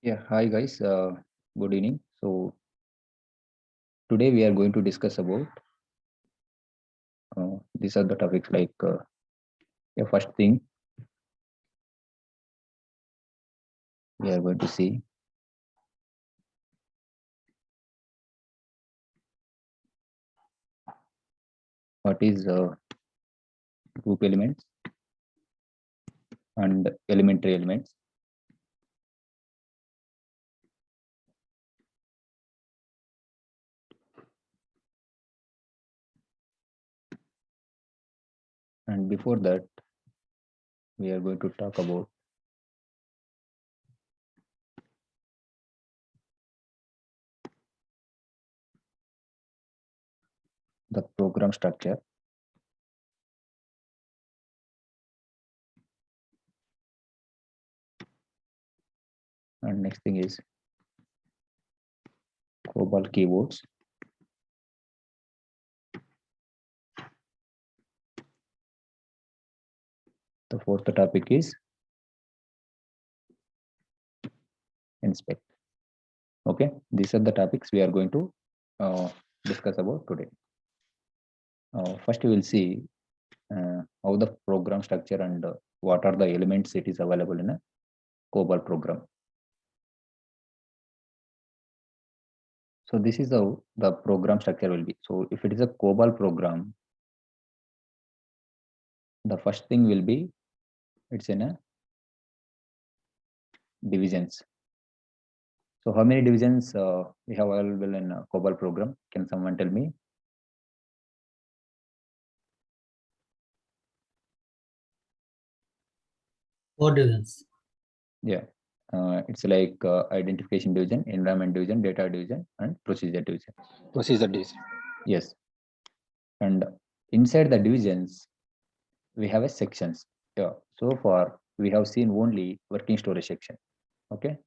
Yeah, hi guys. Good evening. So today we are going to discuss about these are the topics like yeah, first thing we are going to see what is group elements and elementary elements. And before that, we are going to talk about the program structure. And next thing is COBOL keywords. The fourth topic is inspect. Okay, these are the topics we are going to discuss about today. First, we will see how the program structure and what are the elements it is available in a COBOL program. So this is how the program structure will be. So if it is a COBOL program, the first thing will be it's in a divisions. So how many divisions we have available in a COBOL program? Can someone tell me? Four divisions. Yeah, it's like identification division, environment division, data division, and procedure division. Procedure division. Yes, and inside the divisions we have a sections. Yeah, so far we have seen only working storage section. Okay,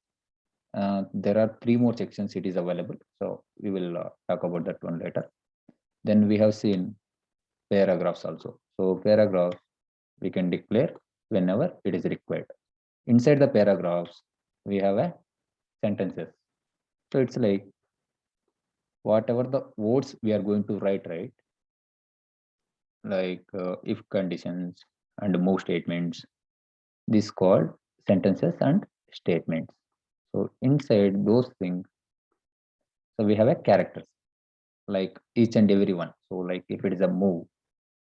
there are three more sections it is available, so we will talk about that one later. Then we have seen paragraphs also. So paragraph we can declare whenever it is required. Inside the paragraphs we have a sentences. So it's like whatever the words we are going to write, right? Like if conditions and move statements, this called sentences and statements. So inside those things, so we have a characters like each and every one. So like if it is a move,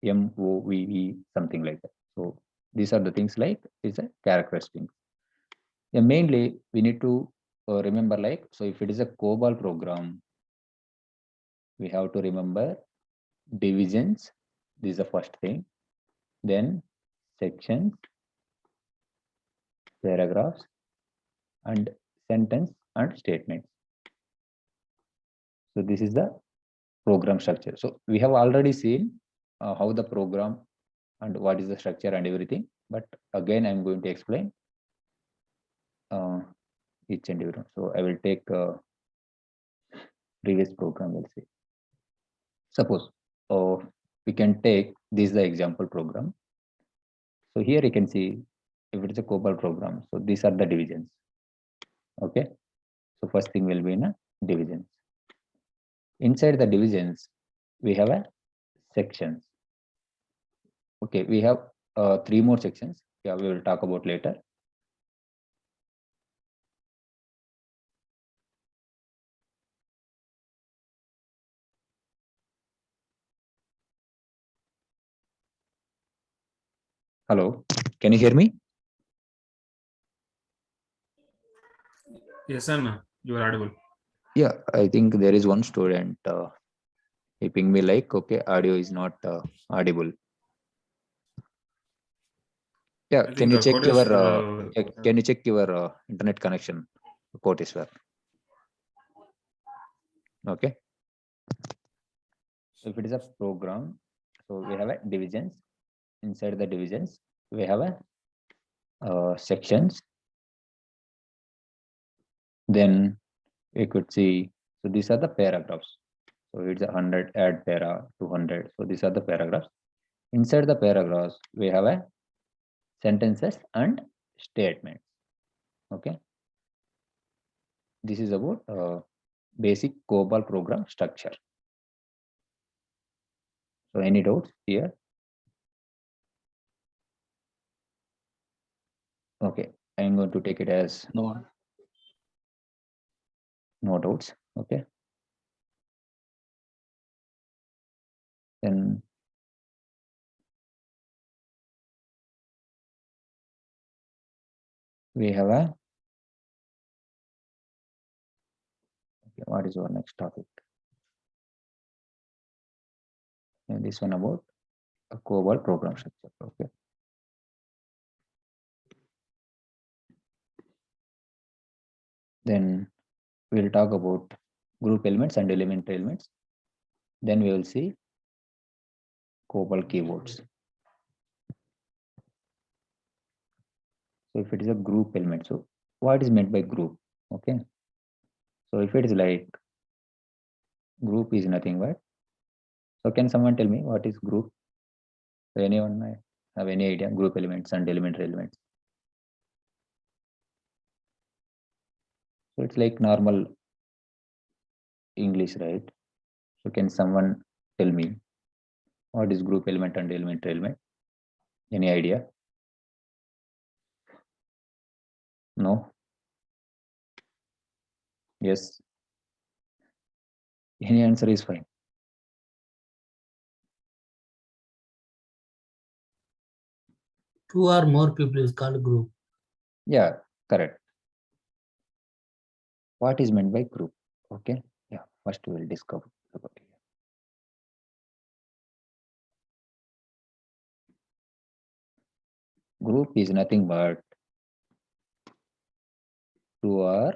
MOVE, something like that. So these are the things like it's a characteristic. Yeah, mainly we need to remember like, so if it is a COBOL program, we have to remember divisions. This is the first thing. Then sections, paragraphs, and sentence and statements. So this is the program structure. So we have already seen how the program and what is the structure and everything. But again, I'm going to explain each and every one. So I will take previous program. We'll see. Suppose we can take this the example program. So here you can see if it is a COBOL program. So these are the divisions. Okay. So first thing will be in a divisions. Inside the divisions, we have a sections. Okay, we have three more sections. Yeah, we will talk about later. Hello, can you hear me? Yes, Anna, you are audible. Yeah, I think there is one student ping me like, okay, audio is not audible. Yeah, can you check your internet connection, Koteshwar? Okay. So if it is a program, so we have a divisions. Inside the divisions, we have a sections. Then we could see, so these are the paragraphs. So it's 100, add para, 200. So these are the paragraphs. Inside the paragraphs, we have a sentences and statements. Okay. this is about basic COBOL program structure. So any doubts here? Okay, I'm going to take it as No. no doubts. Okay, then we have a, okay, what is our next topic? And this one about a COBOL program structure. Okay, then we'll talk about group elements and elementary elements. Then we will see COBOL keywords. So if it is a group element, so what is meant by group? Okay, so if it is like group is nothing but, so can someone tell me what is group? So anyone have any idea? Group elements and elementary elements. So it's like normal English, right? So can someone tell me what is group element and elementary element? Any idea? No? Yes? Any answer is fine. Two or more people is called group. Yeah, correct. What is meant by group? Okay. Yeah, first we will discover about it. Group is nothing but two or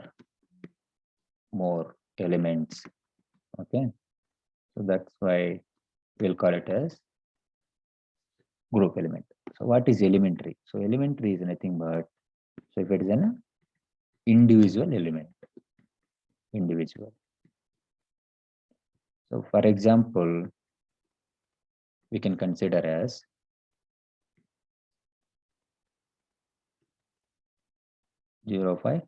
more elements. Okay. So that's why we'll call it as group element. So what is elementary? So elementary is nothing but, so if it is an individual element, individual. So for example, we can consider as zero 05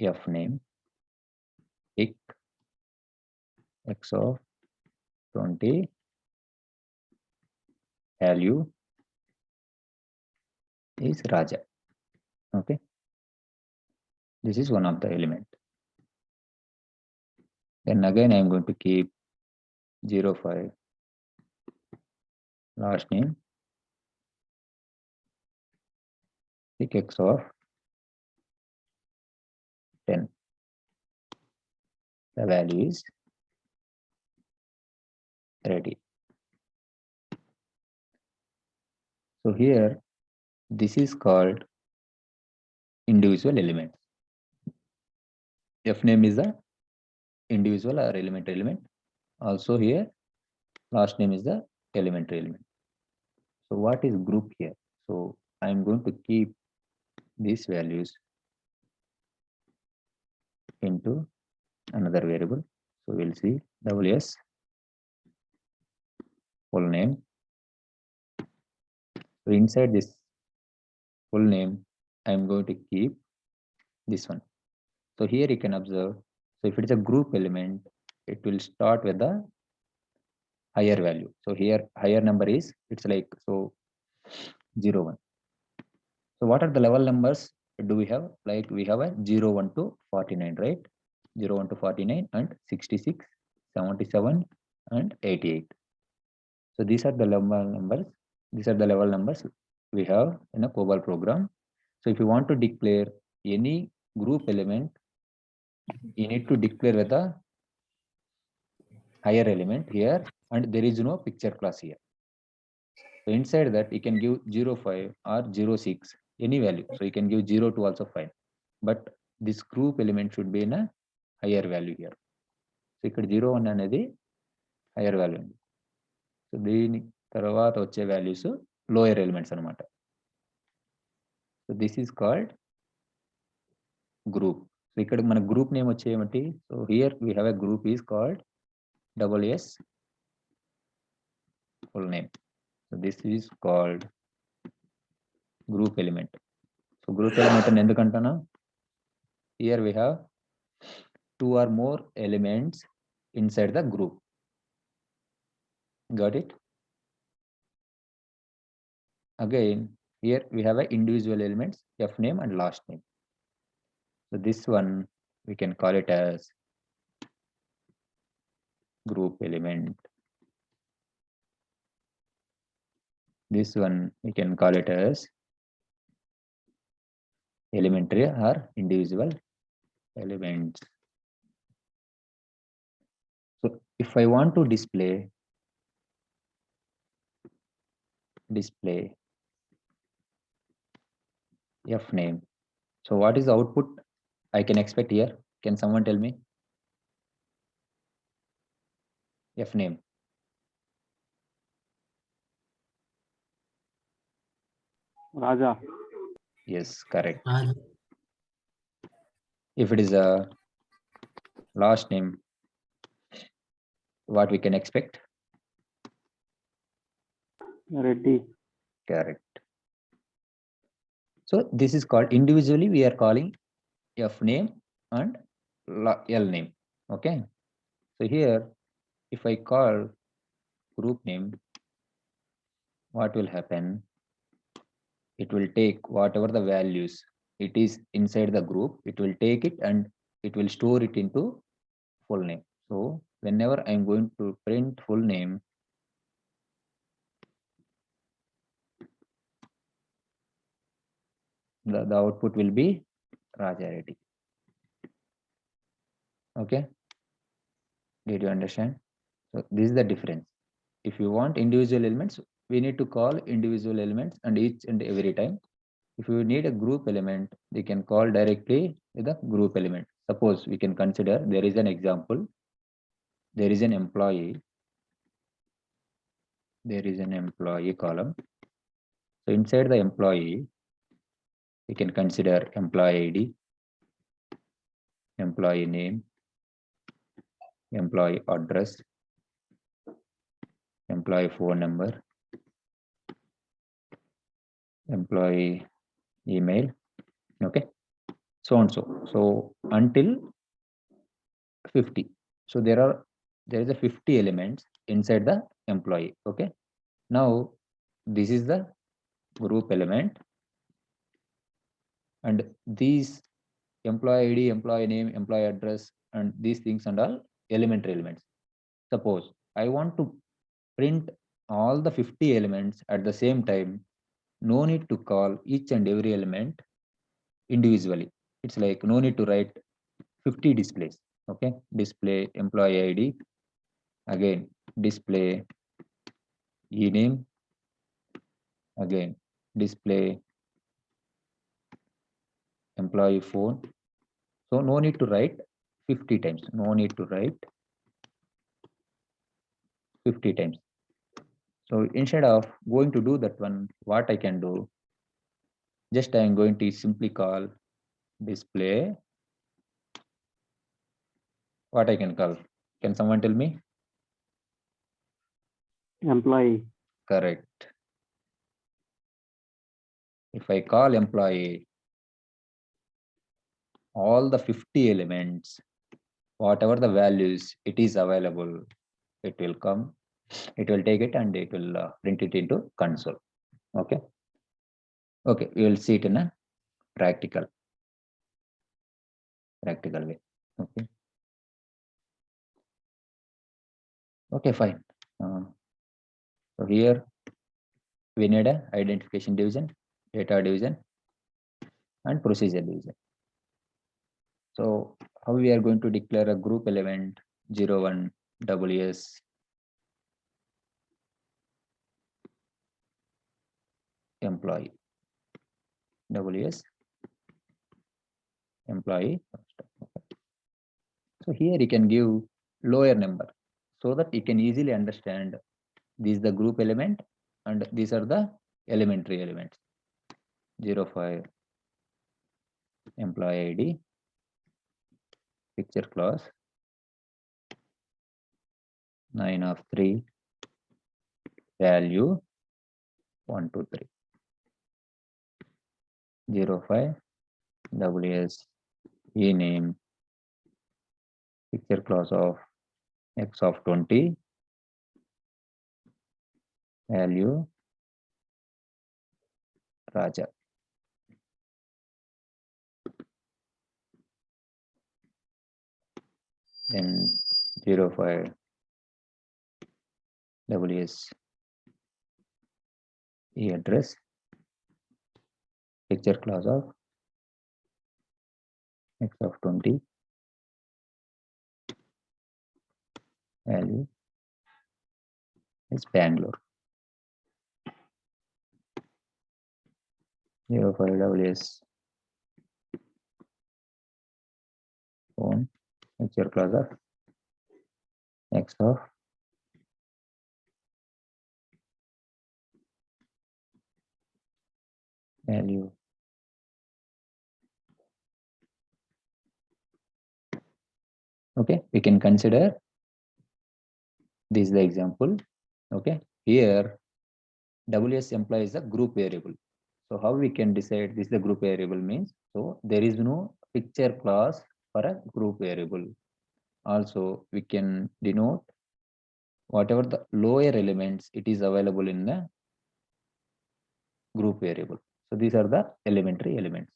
f name pick x of 20 value is Raja. Okay, this is one of the element. Then again I am going to keep 05 last name pick x of 10. The value is ready. So here this is called individual elements. F name is the individual or elementary element. Also here last name is the elementary element. So what is group here? So I am going to keep these values into another variable. So we'll see WS full name. So inside this full name, I'm going to keep this one. So here you can observe. So if it's a group element, it will start with the higher value. So here higher number is, it's like, so 01. So what are the level numbers do we have? Like we have a 01 to 49, right? 01 to 49 and 66, 77 and 88. So these are the level numbers. These are the level numbers we have in a COBOL program. So if you want to declare any group element, you need to declare with a higher element here, and there is no picture class here. So inside that you can give 05 or 06, any value. So you can give 02 also fine. But this group element should be in a higher value here. So ఇక్కడ 01 అనేది higher value ఉంది. So దీని తర్వాత వచ్చే values lower elements అనమాట. So this is called group. So ఇక్కడ మన group name వచ్చేయమటి, so here we have a group is called WS full name. So this is called group element. So group element అని ఎందుకంటానా, here we have 2 or more elements inside the group. Got it? Again, here we have a individual elements, F name and last name. So this one we can call it as group element. This one we can call it as elementary or individual elements. So if I want to display F name, so what is the output I can expect here? Can someone tell me? F name. Raja. Yes, correct. Raja. If it is a last name, what we can expect? Reddy. Correct. So this is called individually we are calling F name and L name. Okay. So here, if I call group name, what will happen? It will take whatever the values it is inside the group, it will take it and it will store it into full name. So whenever I'm going to print full name, the output will be Raja Reddy. Okay. Did you understand? So this is the difference. If you want individual elements, we need to call individual elements and each and every time. If you need a group element, we can call directly with the group element. Suppose we can consider there is an example. There is an employee. There is an employee column. So inside the employee, we can consider employee ID, employee name, employee address, employee phone number, employee email. Okay. So and so until 50. So there is a 50 elements inside the employee. Okay. Now this is the group element, and these employee ID, employee name, employee address, and these things and all elementary elements. Suppose I want to print all the 50 elements at the same time, no need to call each and every element individually. It's like no need to write 50 displays. Okay. Display employee ID, again display e-name, again display employee phone. So no need to write 50 times. No need to write 50 times. So instead of going to do that one, what I can do, just I am going to simply call display. What I can call? Can someone tell me? Employee. Correct. If I call employee, all the 50 elements, whatever the values it is available, it will come, it will take it and it will print it into console. Okay. Okay, we will see it in a practical way. Okay. Okay, fine. So here we need a identification division, data division, and procedure division. So how we are going to declare a group element 01 WS employee, WS employee. So here you can give lower number so that you can easily understand this is the group element and these are the elementary elements. 05 employee ID, picture class 9 of 3, value 1 2 3, 05 WS ename picture class of x of 20, value Raja. Then 05 WS address, picture class of x of 20, value is Bangalore. 05 WS phone, picture class of x of value okay. We can consider this is the example. Okay, here WS employee is a group variable. So how we can decide this is the group variable means, so there is no picture class for a group variable. Also we can denote whatever the lower elements it is available in the group variable. So these are the elementary elements.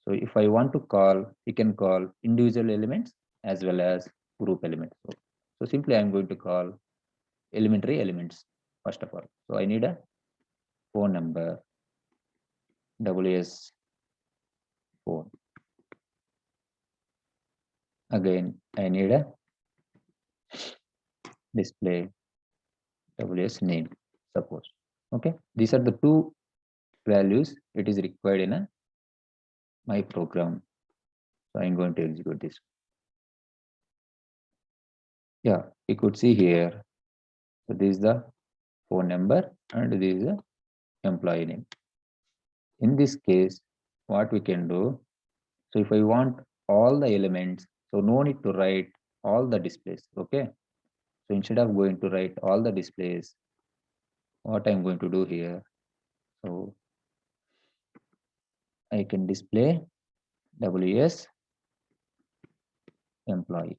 So if I want to call, you can call individual elements as well as group elements. So simply I'm going to call elementary elements first of all. So I need a phone number, WS phone. Again, I need a display WS name, suppose. Okay, these are the two values it is required in a my program. So I'm going to execute this. Yeah, you could see here. So this is the phone number and this is the employee name. In this case, what we can do, so if I want all the elements, so no need to write all the displays. Okay, so instead of going to write all the displays, what I'm going to do here, so I can display WS employee.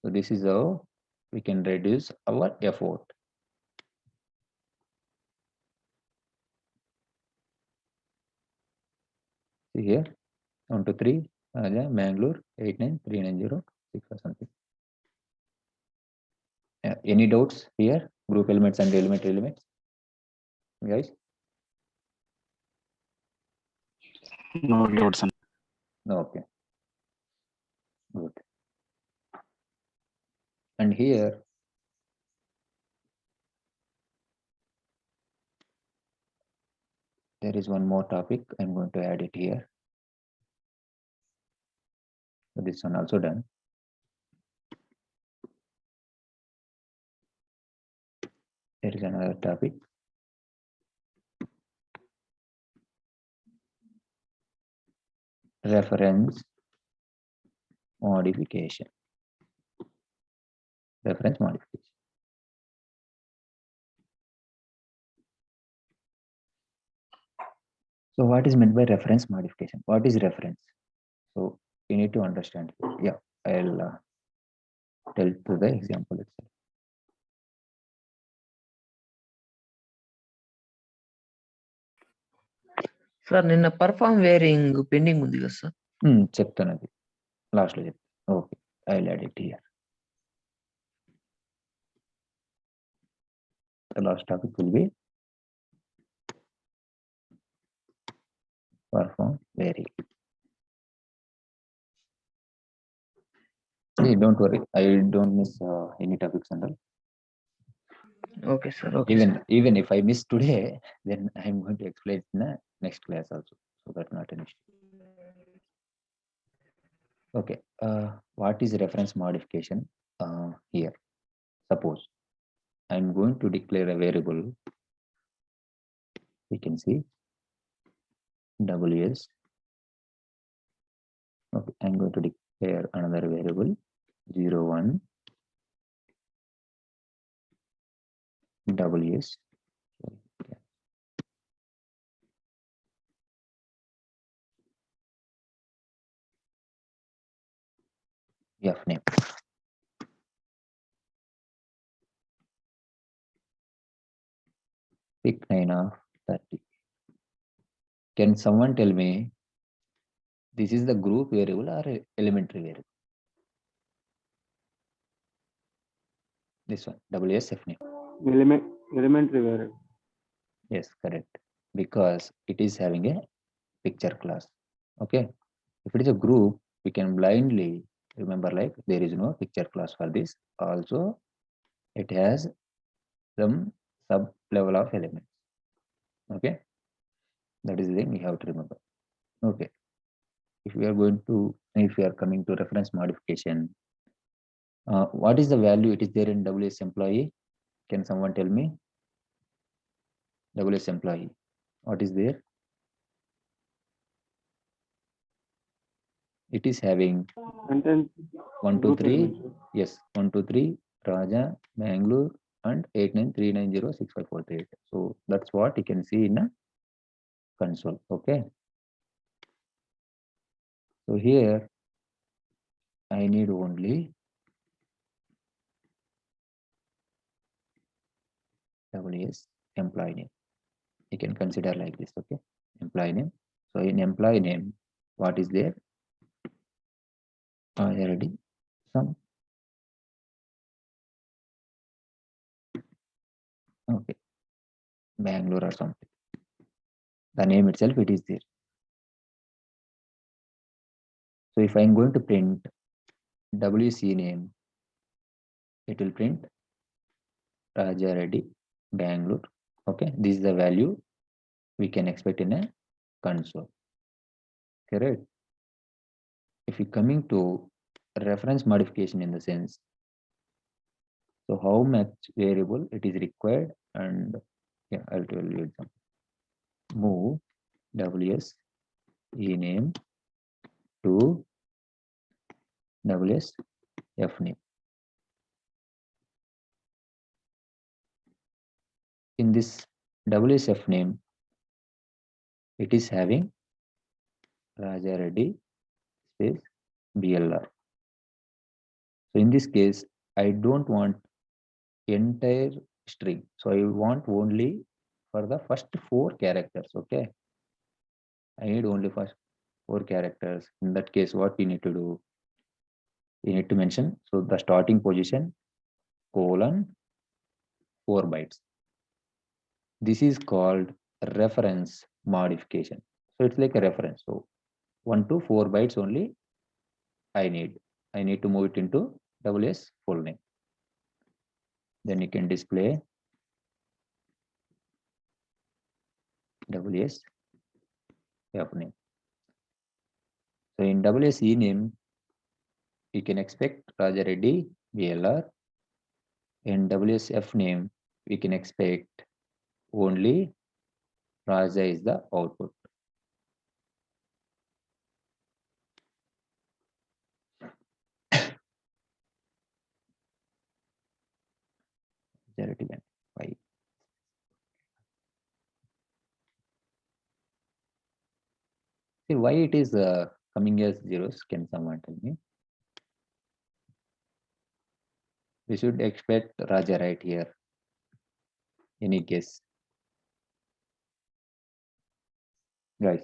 So this is how we can reduce our effort. See here, 1 to 3, Bangalore 893906 or something. Any doubts here? Group elements and elementary elements, guys? No doubts. No, okay. Good. And here, there is one more topic. I'm going to add it here. So this one also done. There is another topic. Reference modification. Reference modification. So what is meant by reference modification? What is reference? So you need to understand. Yeah, I'll tell to the example itself. Sir నిన్న perform wearing pending ఉంది కదా sir చెప్తాను అది లాస్ట్లో చెప్తాను. Okay, I will add it here. The last topic will be perform vary. Hey, don't worry, I don't miss any topics and all. Okay sir okay sir Even if I miss today, then I'm going to explain in the next class also. So that's not an issue. Okay, what is reference modification here? Suppose I'm going to declare a variable. We can see WS. Okay, I'm going to declare another variable 01 WS. F name. Pick 9 of 30. Can someone tell me this is the group variable or elementary variable? This one, WSF name. Elementary variable. Yes, correct. Because it is having a picture class. Okay. If it is a group, we can blindly remember like there is no picture class for this. Also, it has some sub level of elements. Okay. That is the thing we have to remember. Okay. If we are coming to reference modification, what is the value it is there in WS employee? Can someone tell me? WS employee, what is there? It is having Sentence 1, 2, group 3. elements. Yes, 1, 2, 3, Raja, Bangalore, and 8939065438. So that's what you can see in a console. Okay. So here I need only WS employee name. You can consider like this. Okay. Employee name. So in employee name, what is there? Already some. Okay. Bangalore or something. The name itself, it is there. So if I'm going to print WC name, it will print Raja Reddy, Bangalore. Okay, this is the value we can expect in a console. Correct. If we coming to reference modification in the sense, so how much variable it is required, and yeah, I'll tell you example. Move WS ename to WS fname. In this WSF name, it is having Raja Reddy space BLR. So in this case, I don't want entire string. So I want only for the first 4 characters. Okay. I need only first 4 characters. In that case, what we need to do? You need to mention. So the starting position colon 4 bytes. This is called reference modification. So it's like a reference. So 1 to 4 bytes only I need. I need to move it into WS full name. Then you can display WS F name. So in WS name, you can expect Raja Reddy BLR. In WSF name, we can expect only Raja is the output. Majority bank. Why? See why it is coming as zeros? Can someone tell me? We should expect Raja right here. Any guess? Guys.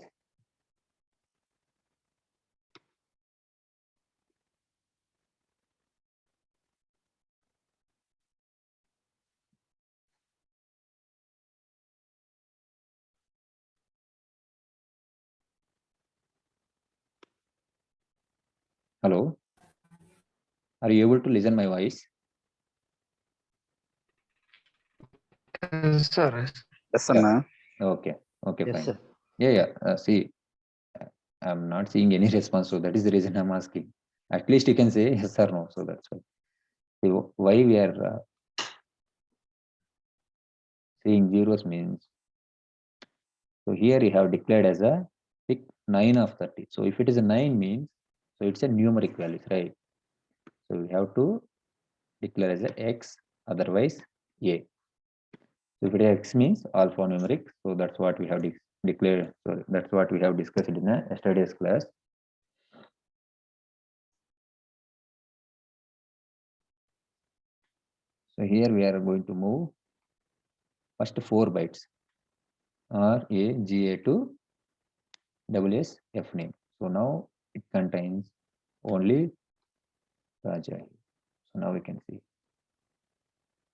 Hello? Are you able to listen my voice? Sir, Yes, Yeah. Anna. Okay. Okay, Yes, fine. sir. Yeah. See, I'm not seeing any response, so that is the reason I'm asking. At least you can say yes or no. So that's why. See, why we are seeing zeros means. So here you have declared as a pick 9 of 30. So if it is a 9 means, so it's a numeric values, right? So we have to declare as a X, otherwise A. So if it is X means alphanumeric, so that's what we have declared. So that's what we have discussed in yesterday's class. So here we are going to move first 4 bytes RAGA to WSF name. So now it contains only Raja. So now we can see.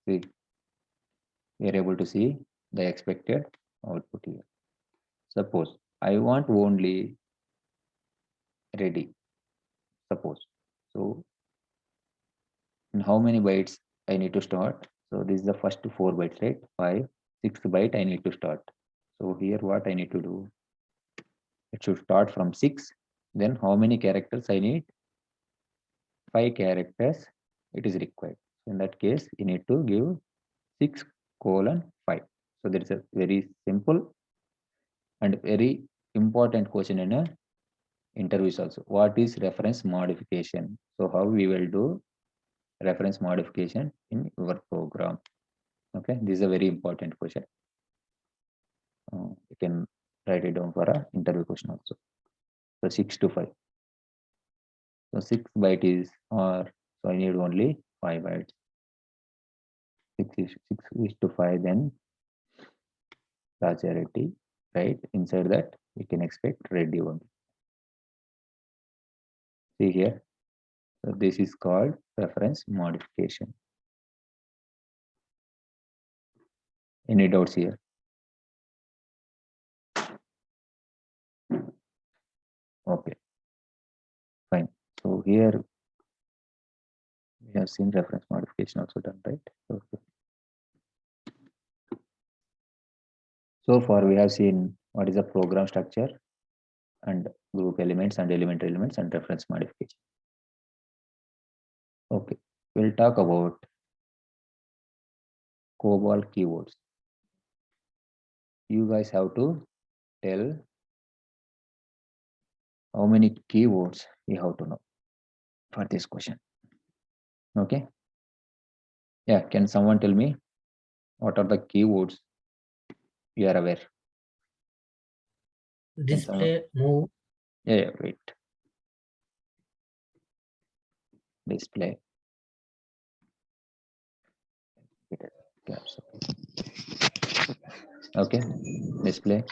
We are able to see the expected output here. Suppose I want only ready. Suppose. So in how many bytes I need to start? So this is the first 4 bytes, right? 5, 6 byte I need to start. So here what I need to do? It should start from 6. Then how many characters I need? 5 characters it is required. In that case, you need to give 6:5. So there is a very simple and very important question in a interviews also. What is reference modification? So how we will do reference modification in your program? Okay, this is a very important question. You can write it down for a interview question also. So 6 to 5. So 6 byte is or so I need only 5 bytes. 6 is to 5, then Rajareti, right? Inside that we can expect ready only. See here. So this is called reference modification. Any doubts here? Okay, fine. So here we have seen reference modification also done, right? Okay. So far we have seen what is the program structure and group elements and elementary elements and reference modification. Okay, we'll talk about COBOL keywords. You guys have to tell how many keywords you have to know for this question. Okay. Yeah, can someone tell me what are the keywords you are aware? Display, move, Yeah, wait. Display. Okay, display.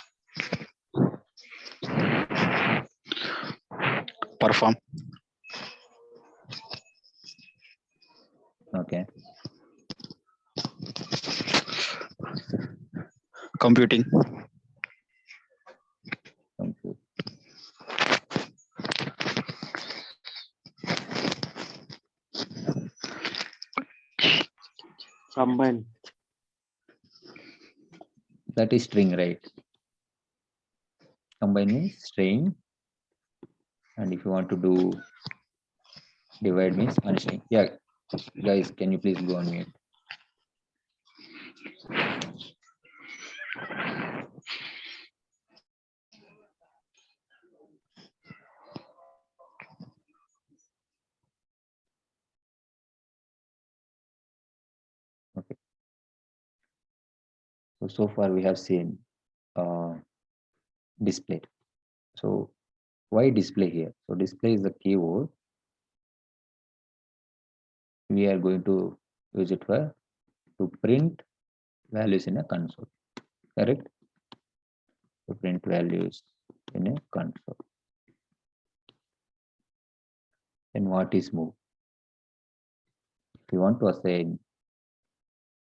Perform. Okay, Computing. compute. Combine. That is string, right? Combine means string. And if you want to do divide means unstring. Yeah, guys, can you please go on mute? Okay. So far we have seen display. So why display here? So display is the keyword. We are going to use it for to print values in a console. Correct? To print values in a console. Then what is move? If you want to assign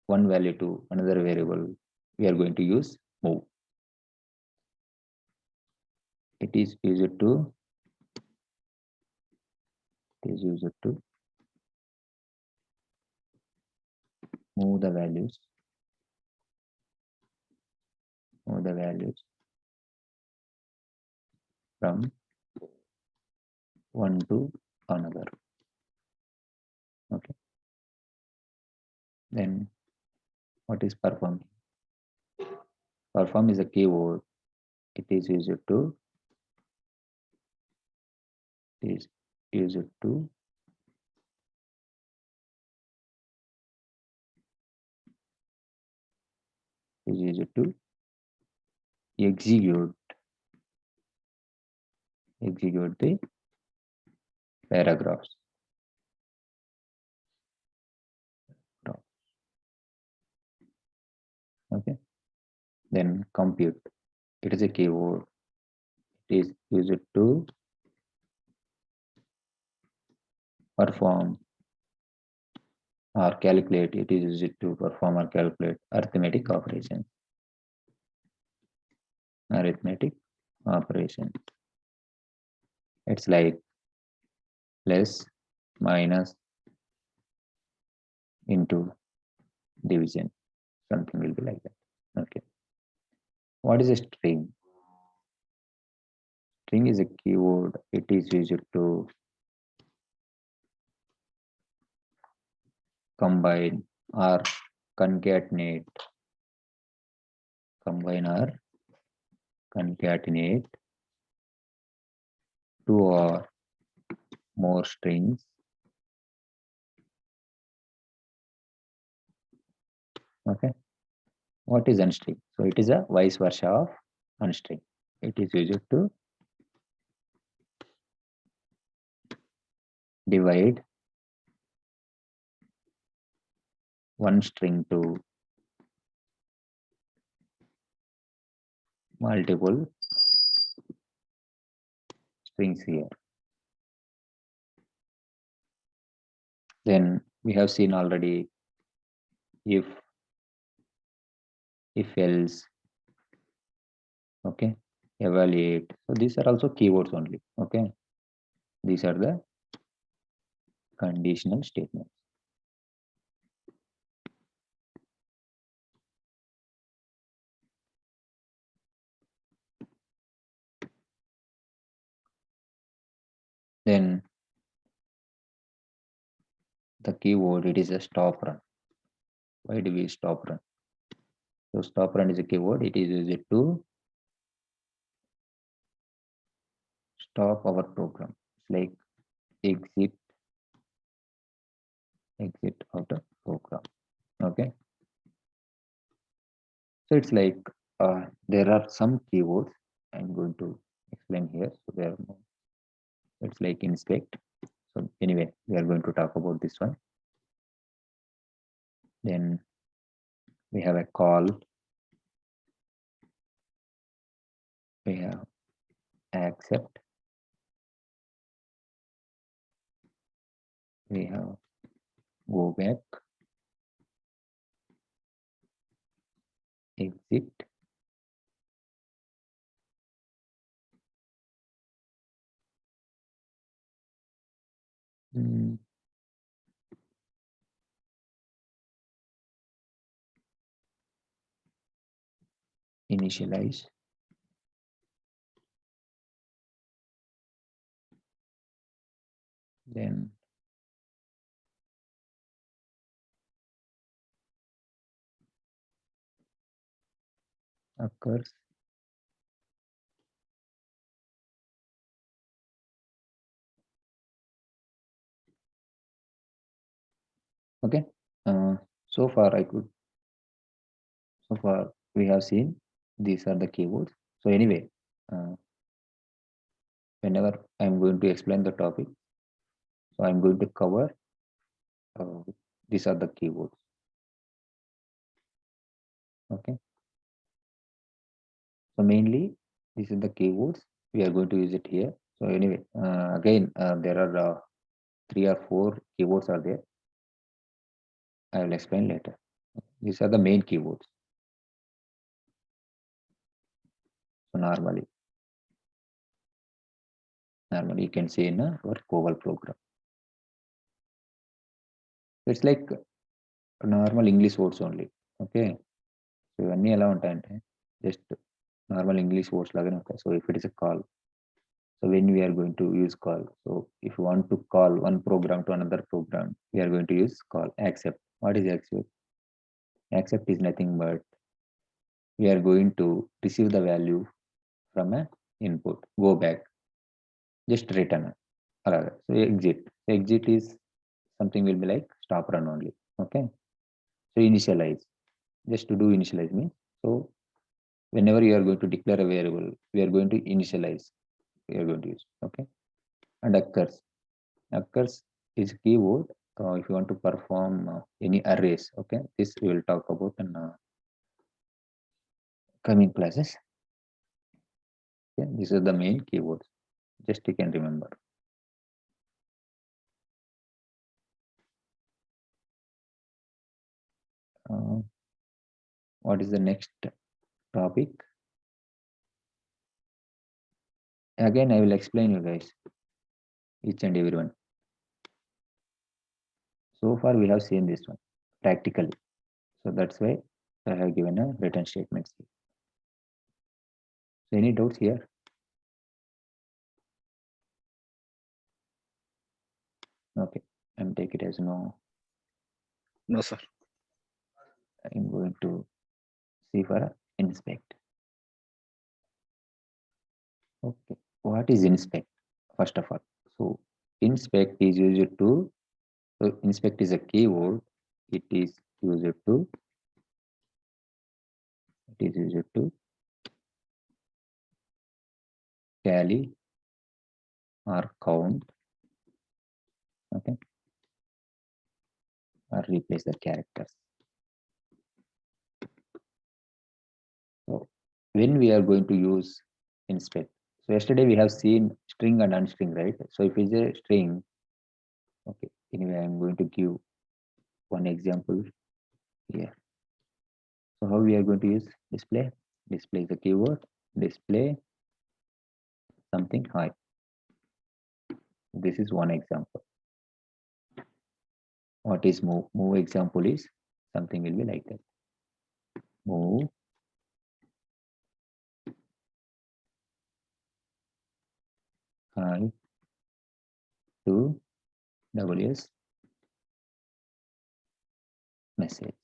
one value to another variable, we are going to use move. It is used to move the values from one to another. Okay. Then what is perform? Perform is a keyword. It is used to execute the paragraphs. Okay. Then compute. It is a keyword. It is used to perform or calculate. It is used to perform or calculate arithmetic operations. Arithmetic operation. It's like less, minus, into, division. Something will be like that. Okay. What is a string? String is a keyword. It is used to combine or concatenate. Combine or concatenate two or more strings. Okay. What is unstring? So it is a vice versa of unstring. It is used to divide one string to multiple strings here. Then we have seen already if else, okay, evaluate. So these are also keywords only. Okay, these are the conditional statements. Then the keyword, it is a stop run. Why do we stop run? So stop run is a keyword. It is used to stop our program. It's like exit of the program. Okay. So it's like there are some keywords I'm going to explain here. So there, it's like inspect. So anyway, we are going to talk about this one. Then we have a call. We have accept. We have go back, exit, initialize, then occurs, okay. So far we have seen these are the keywords. So anyway, whenever I'm going to explain the topic, so I'm going to cover these are the keywords. Okay. So mainly this is the keywords we are going to use it here. So anyway, again, there are 3 or 4 keywords are there. I will explain later. These are the main keywords. So normally you can see in our COBOL program. It's like normal English words only. Okay. So ఇవన్నీ ఎలా ఉంటాయంటే just normal English words లాగానే ఉంటాయి. So if it is a call, so when we are going to use call, so if you want to call one program to another program, we are going to use call. Accept. What is accept? Accept is nothing but we are going to receive the value from an input, go back, just return. So exit is something will be like stop run only. Okay. So initialize, just to do initialize means, so whenever you are going to declare a variable, we are going to initialize, we are going to use. Okay. And occurs is keyword if you want to perform any arrays. Okay, this we will talk about in coming classes. Yeah, these are the main keywords. Just you can remember. What is the next topic? Again, I will explain you guys, each and everyone. So far, we have seen this one practically. So that's why I have given a written statement. So any doubts here? Okay, I'm take it as no. No, sir. I'm going to see for inspect. Okay, what is inspect? First of all, so inspect is used to. So inspect is a keyword. It is used to. It is used to tally or count. Okay, or replace the characters. So when we are going to use inspect, so yesterday we have seen string and unstring, right? So if it's a string, okay, anyway, I'm going to give one example here. So how we are going to use display? Display is the keyword, display something high. This is one example. What is move? Move example is something will be like that. Move high to WS message.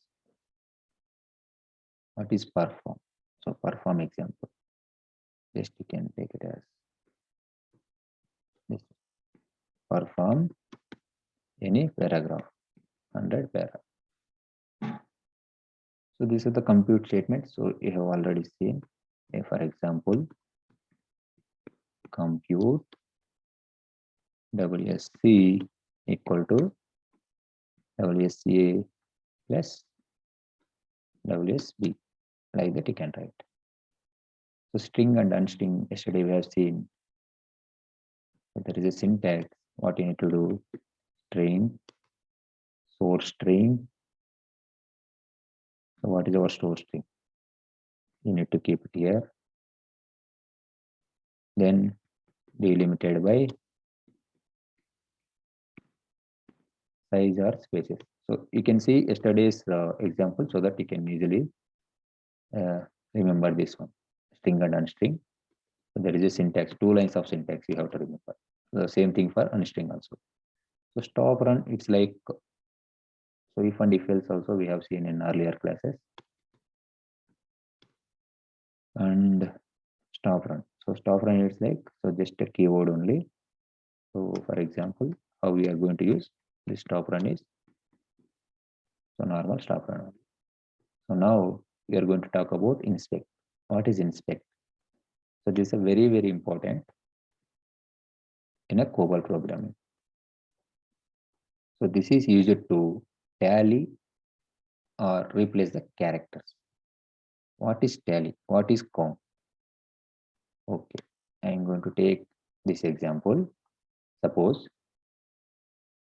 What is perform? So perform example. Just you can take it as this. Perform any paragraph, 100 paragraph. So these are the compute statements. So you have already seen. For example, compute WSC equal to WSCA plus WSB. Like that you can write. So string and unstring, yesterday we have seen. So there is a syntax. What you need to do, string, source string. So what is our source string? You need to keep it here. Then delimited by size or spaces. So you can see yesterday's example so that you can easily remember this one, string and unstring. So there is a syntax, 2 lines of syntax you have to remember. The same thing for unstring also. So stop run, it's like, so if and if else also we have seen in earlier classes. And stop run. So stop run is like, so just a keyword only. So for example, how we are going to use this stop run is, so normal stop run only. So now we are going to talk about inspect. What is inspect? So this is a very, very important in a COBOL programming. So this is used to tally or replace the characters. What is tally? What is count? Okay, I'm going to take this example. Suppose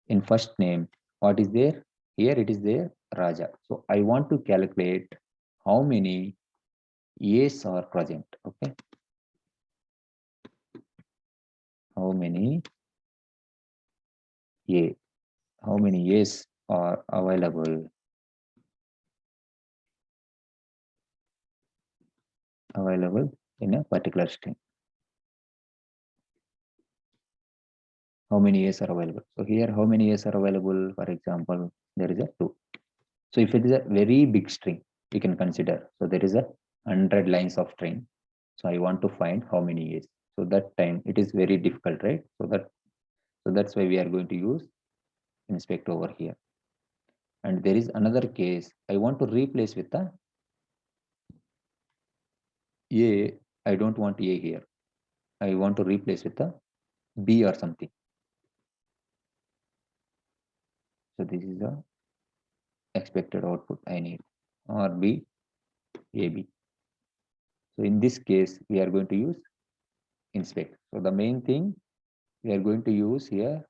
in first name, what is there? Here it is there, Raja. So I want to calculate how many A's are present. Okay, how many A? How many A's are available in a particular string? How many A's are available? So here, how many A's are available? For example, there is a 2. So if it is a very big string, you can consider. So there is a 100 lines of string. So I want to find how many A's. So that time it is very difficult, right? So that's why we are going to use inspect over here. And there is another case. I want to replace with the A. I don't want A here. I want to replace with the B or something. So this is the expected output I need, or B, AB. So in this case, we are going to use inspect. So the main thing we are going to use here,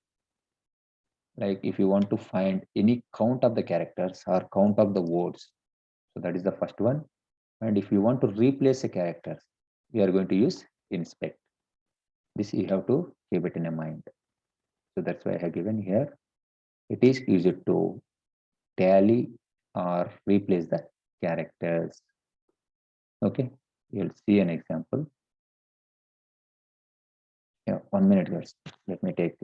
like if you want to find any count of the characters or count of the words, so that is the first one. And if you want to replace a character, we are going to use inspect. This you have to keep it in a mind. So that's why I have given here. It is used to tally or replace the characters. Okay, you'll see an example. Yeah, 1 minute, guys. Let me take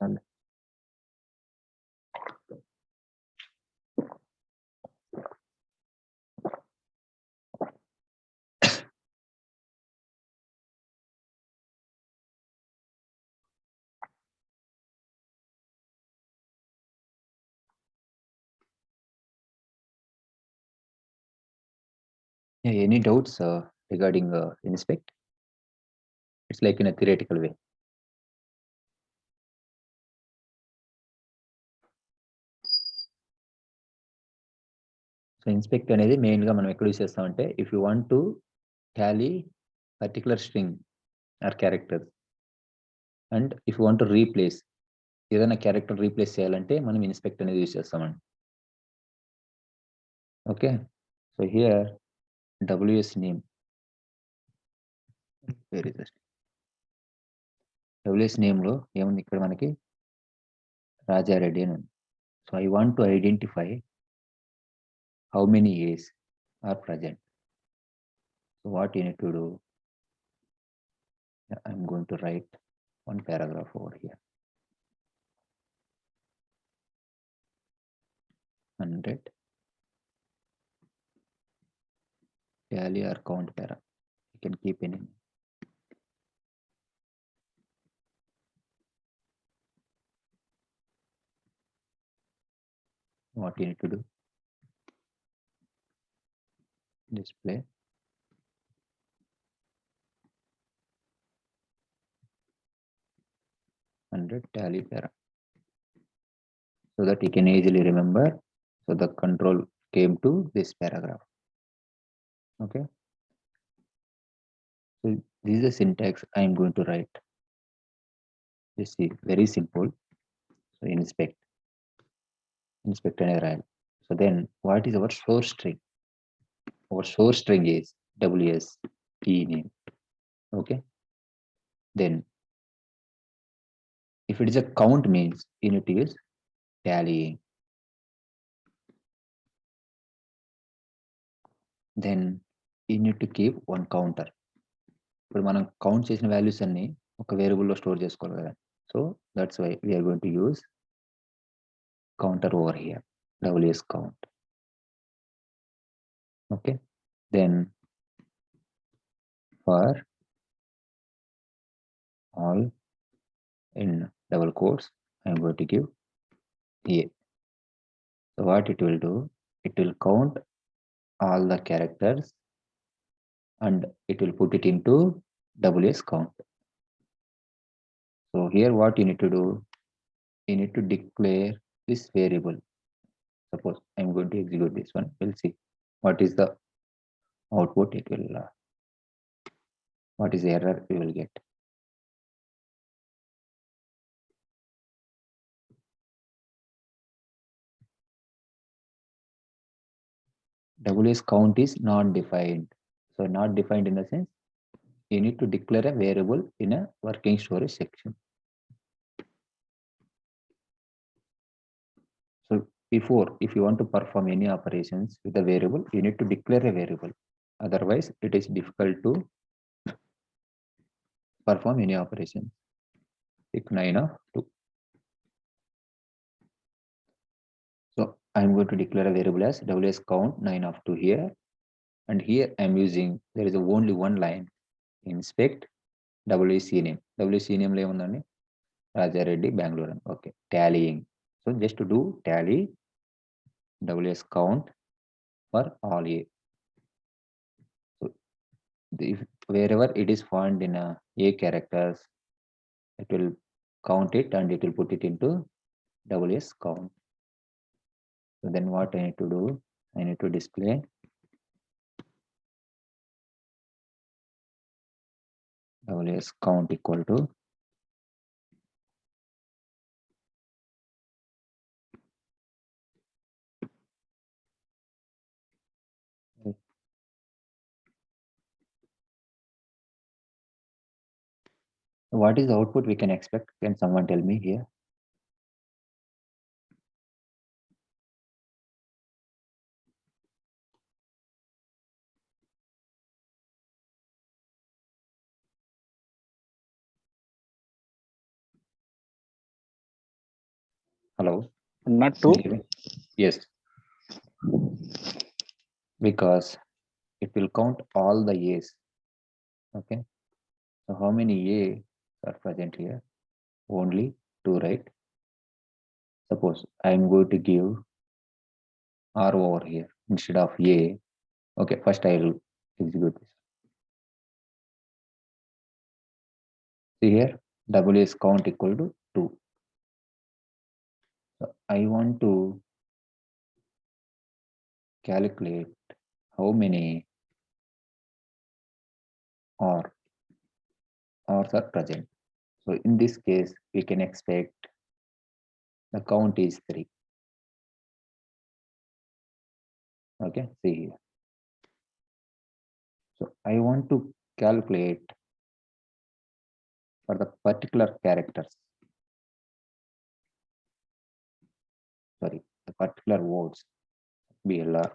some. Yeah, any doubts regarding inspect? It's like in a theoretical way. So inspect అనేది మెయిన్గా మనం ఎక్కడ use చేస్తామంటే if you want to tally particular string or character and if you want to replace ఏదైనా character replace చేయాలంటే మనం inspect అనేది use చేస్తామండి. Okay, so here WS name, where is WS నేమ్లో ఏముంది ఇక్కడ మనకి రాజారెడ్డి అని ఉంది. So I want to identify how many A's are present. So what you need to do, I'm going to write one paragraph over here. 100 tally or count para. You can keep any. What you need to do, display tally para, so that you can easily remember. So the control came to this paragraph. Okay, so this is the syntax I am going to write. This is very simple. So inspect and array. So then what is our source string? Our source string is ws e name. Okay, then if it is a count means you need to use tallying. Then you need to keep one counter. ఇప్పుడు మనం count చేసిన values అన్ని ఒక వేరియబుల్లో store చేసుకోవాలి కదా. So that's why we are going to use counter over here, ws count. Okay, then for all in double quotes I'm going to give a. So what it will do, it will count all the characters and it will put it into ws count. So here what you need to do, you need to declare this variable. Suppose I'm going to execute this one, we'll see what is the output it will what is the error we will get. ws count is not defined. So not defined in the sense you need to declare a variable in a working storage section. So before, if you want to perform any operations with a variable, you need to declare a variable. Otherwise, it is difficult to perform any operation. Pick 9 of 2. So I'm going to declare a variable as ws count 9 of 2 here. And here I'm using, there is only one line, inspect, WC name. WC name లో ఏముందండి? రాజారెడ్డి బెంగళూరు అని. Okay, tallying. So just do tally WS count for all A. So wherever it is found in A characters, it will count it and it will put it into WS count. So then what I need to do? I need to display WS count equal to what is the output we can expect? Can someone tell me here? Hello? Not 2. Yes. Because it will count all the A's. Okay. So how many A are present here? Only 2, right? Suppose I am going to give R over here instead of A. Okay, first I will execute this. See here, WS count equal to 2. So I want to calculate how many R's are present. So in this case, we can expect the count is 3. Okay, see here. So I want to calculate for the particular characters. Sorry, the particular words, BLR,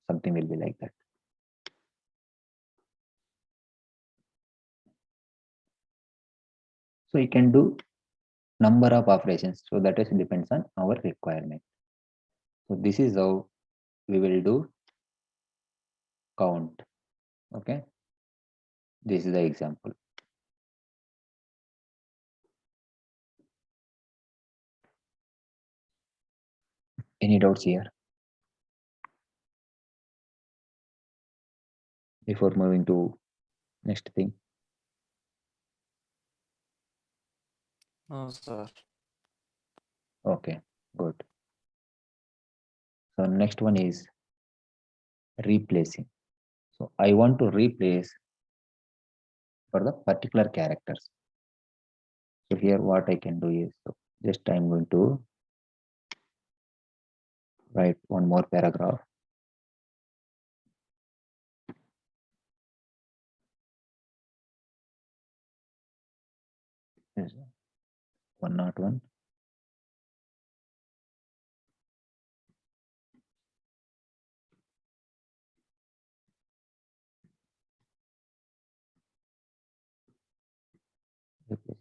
something will be like that. So you can do number of operations. So that is depends on our requirement. So this is how we will do count. Okay. This is the example. Any doubts here? Before moving to next thing. No, sir. Okay, good. So next one is replacing. So I want to replace for the particular characters. So here what I can do is, so just I'm going to write one more paragraph. This is 101. Replace.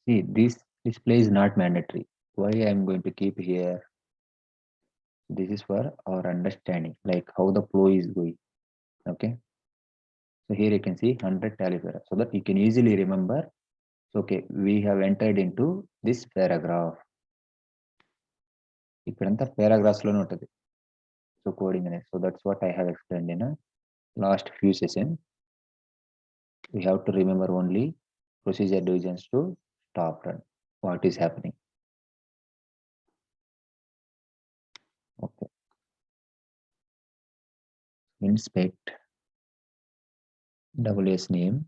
See, this display is not mandatory. Why I'm going to keep here? This is for our understanding, like how the flow is going. Okay. So here you can see 100 tally error, so that you can easily remember. So, okay, we have entered into this paragraph. Ikkadanta paragraphs lo untadi. So coding ane. So that's what I have explained in a last few sessions. We have to remember only procedure divisions to stop run. What is happening? Okay. Inspect WS name.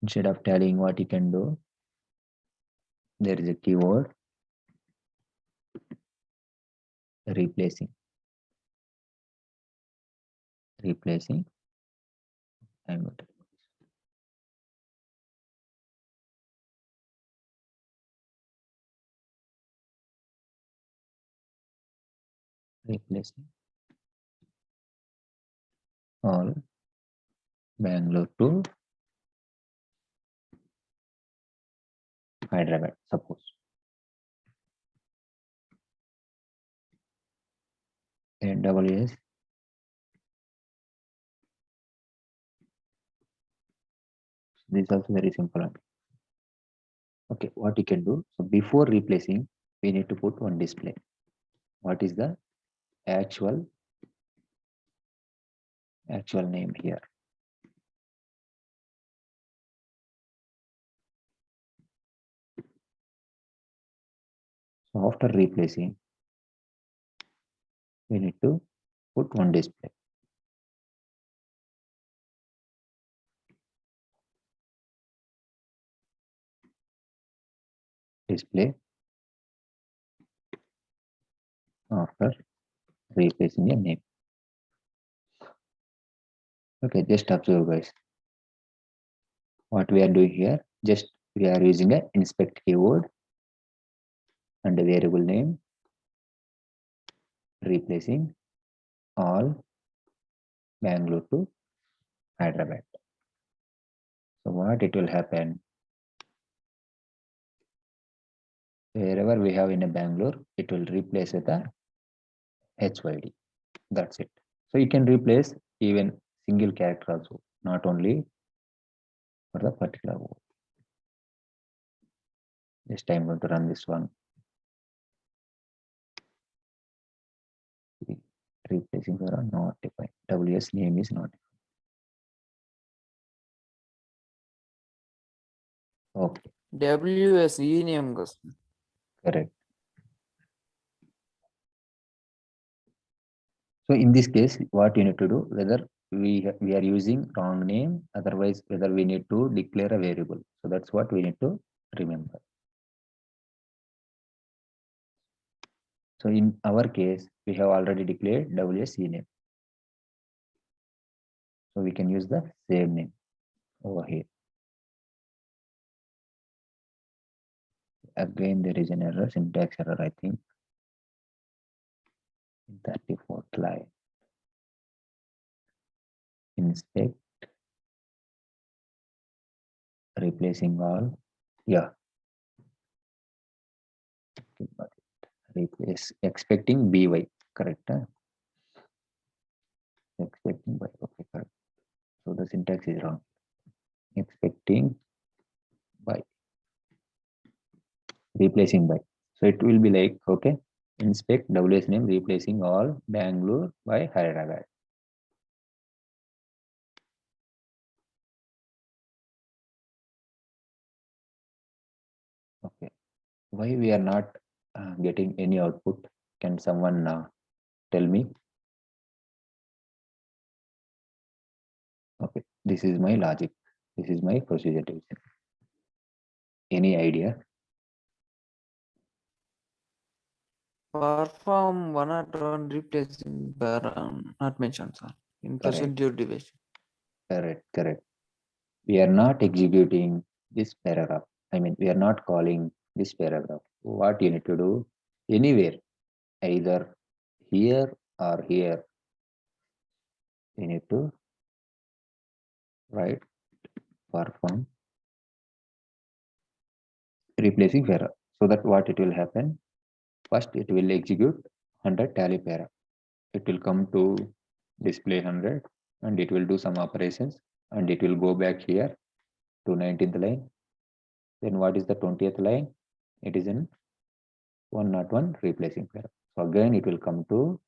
Instead of telling what you can do, there is a keyword replacing. I'm going to replacing all Bangalore to Hyderabad, suppose. AWS this is also very simple. Okay, what you can do, so before replacing we need to put one display. What is the actual name here? So after replacing we need to put one display. Display after replacing a name. Okay, just observe guys. What we are doing here, just we are using a inspect keyword and a variable name, replacing all Bangalore to Hyderabad. So what it will happen, wherever we have in a Bangalore, it will replace with a HYD. That's it. So you can replace even single character also, not only for the particular word. Just I'm going to run this one. Replacing for a not defined. WS name is not defined. Okay, WS name గా sir. correct. So in this case, what you need to do, whether we are using wrong name, otherwise whether we need to declare a variable. So that's what we need to remember. So in our case, we have already declared WS name. So we can use the same name over here. Again, there is an error, syntax error, I think. In 34th line. Inspect, replacing all. Yeah. Replace, expecting BY, correct? Huh? Expecting by, okay, correct. So the syntax is wrong. Expecting by, replacing by. So it will be like, okay, inspect WS name replacing all Bangalore by Hyderabad. Okay, why we are not getting any output? Can someone tell me? Okay, this is my logic. This is my procedure division. Any idea? Perform one or one replacing per not mentioned sir. In Correct. procedure division. Correct. We are not executing this paragraph. I mean, we are not calling this paragraph. What you need to do, anywhere, either here or here, you need to write perform replacing para. So that what it will happen, first it will execute 100 tally para. It will come to display 100 and it will do some operations and it will go back here to 19th line. Then what is the 20th line? It is in 101 replacing para. So again it will come to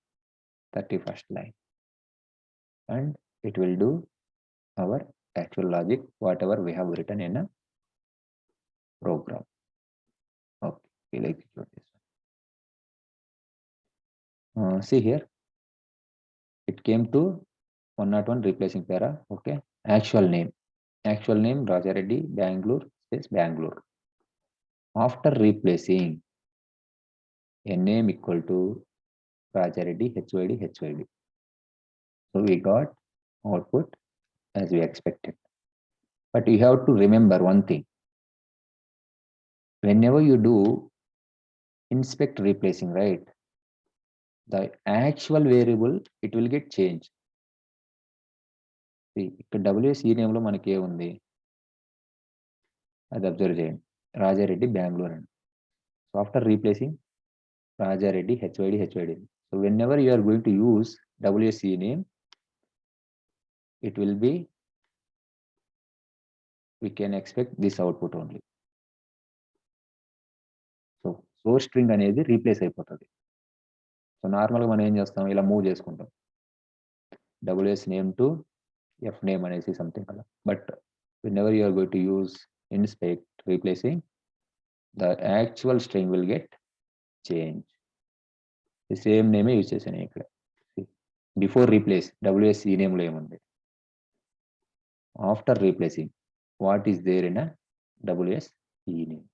31st line and it will do our actual logic, whatever we have written in a program. Okay, we'll execute this one. See here, it came to 101 replacing para. Okay, actual name Raja Reddy Bangalore space Bangalore. After replacing a name equal to Raja Reddy HYD. So we got output as we expected. But you have to remember one thing. Whenever you do inspect replacing, right, the actual variable, it will get changed. See, ఇక్కడ WS name లో మనకి ఏముంది అది observe చేయండి. Rajareddy, Bangalore. So after replacing Rajareddy, HYD. So whenever you are going to use WSE name, it will be, we can expect this output only. So source string అనేది replace అయిపోతుంది. So నార్మల్గా మనం ఏం చేస్తాం, ఇలా move చేసుకుంటాం, WS name to F name అనేసి something అలా. But whenever you are going to use inspect replacing, the actual string will get changed. The same name use చేశాను ఇక్కడ. బిఫోర్ రీప్లేస్ WS ఈ నేమ్లో ఏముంది, after replacing what is there in WS ఈ name.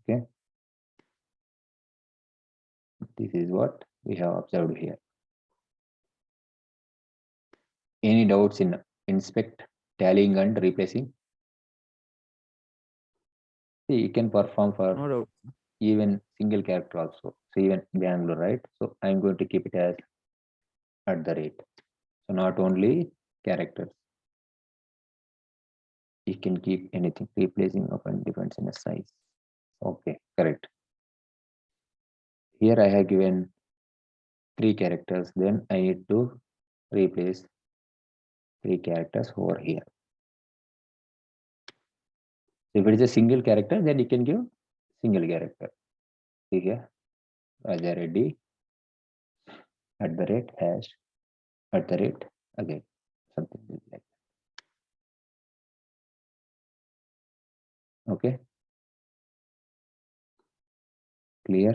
Okay, this is what we have observed here. Any doubts in inspect, tallying and replacing? See, you can perform for No doubt. even single character also. So even Bangalore, right? So I'm going to keep it as @ So not only characters, you can keep anything, replacing often depends on the size. Okay, correct. Here I have given 3 characters, then I need to replace 3 characters over here. If it is a single character, then you can give single character. See here, Rajareddy @ again, something like that. Okay, clear?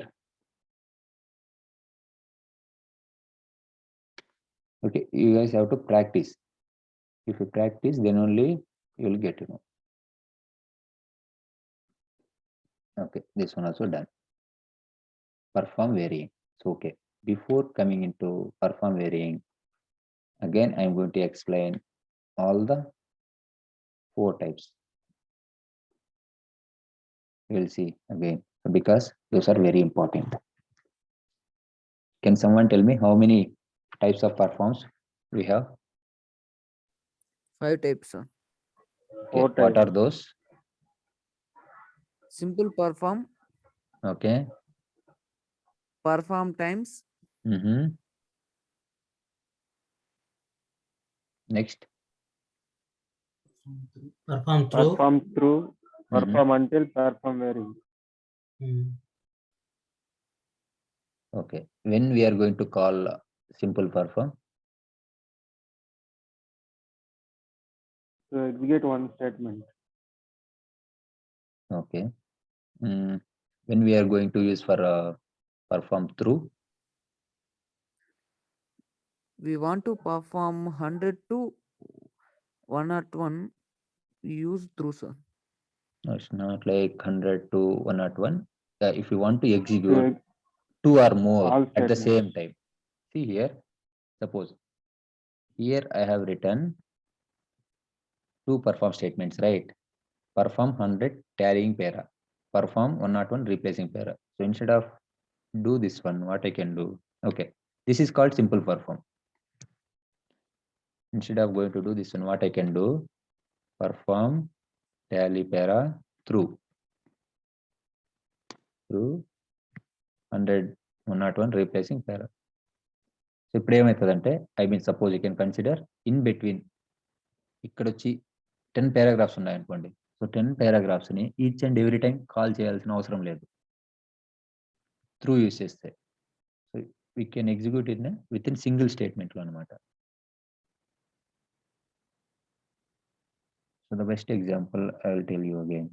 Okay, you guys have to practice. If you practice, then only you will get to know. Okay, this one also done. Perform varying. So okay, before coming into perform varying, again I am going to explain all the 4 types. We'll see again, because those are very important. Can someone tell me how many types of performs we have? 5 types, sir. Okay, 4 what types. are those? Simple perform, Okay. perform times, Next. Perform through. Perform through, perform until, perform varying. Okay, when we are going to call simple perform? So we get one statement. Okay. When we are going to use for perform through? we want to perform 100 to 101, use through, sir. No, it's not like 100 to 101. If you want to execute So 2 or more all at the same statements. time. See here, suppose here I have written 2 perform statements, right? Perform 100 tallying para, perform 101 replacing para. So instead of do this one, what I can do? Okay, this is called simple perform. Instead of going to do this one, what I can do? Perform tally para through 100 101 replacing para. So ఇప్పుడు ఏమవుతుందంటే, I mean suppose you can consider in between ఇక్కడ వచ్చి 10 paragraphs ఉన్నాయనుకోండి. So 10 పారాగ్రాఫ్స్ని each and every time call చేయాల్సిన అవసరం లేదు through use చేస్తే. So we can execute in with in single స్టేట్మెంట్లో అనమాట. So the best example I will tell you again.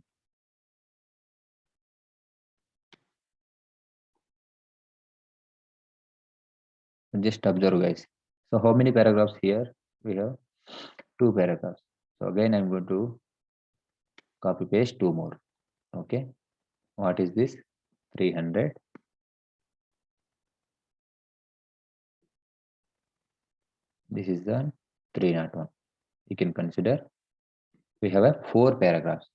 Just observe, guys. So how many paragraphs here? We have 2 paragraphs. So again I'm going to copy paste 2 more. Okay, what is this? 300. This is the 301. You can consider we have a 4 paragraphs.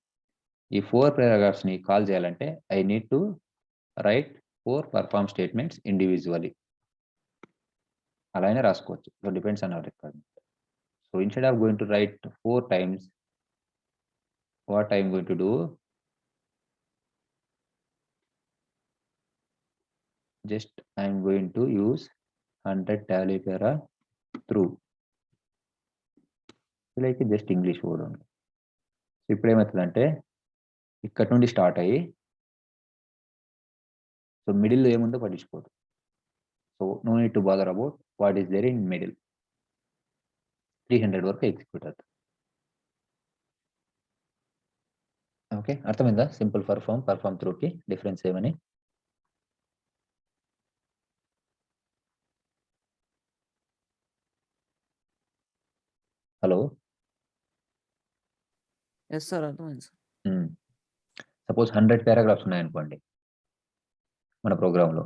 ఈ 4 paragraphs ని call చేయాలంటే I need to write 4 perform statements individually. అలానే రాసుకోవచ్చు. So depends on hour requirement. So instead of going to right 4 times what I'm going to do, just I'm going to use 100 tally para through. Like just English word ఉంది. ఇప్పుడు ఏమవుతుందంటే ఇక్కడ నుండి start అయ్యి so middle ఏముందో పట్టించుకోదు. So no need to bother about what is there in middle. 300 వరకు execute అవుతుంది. ఓకే, అర్థమైందా? సింపుల్ పర్ఫామ్ త్రూకి డిఫరెన్స్ ఏమని? Hello, Yes, sir. అర్థమైంది సార్. సపోజ్ 100 పారాగ్రాఫ్స్ ఉన్నాయనుకోండి మన ప్రోగ్రాంలో.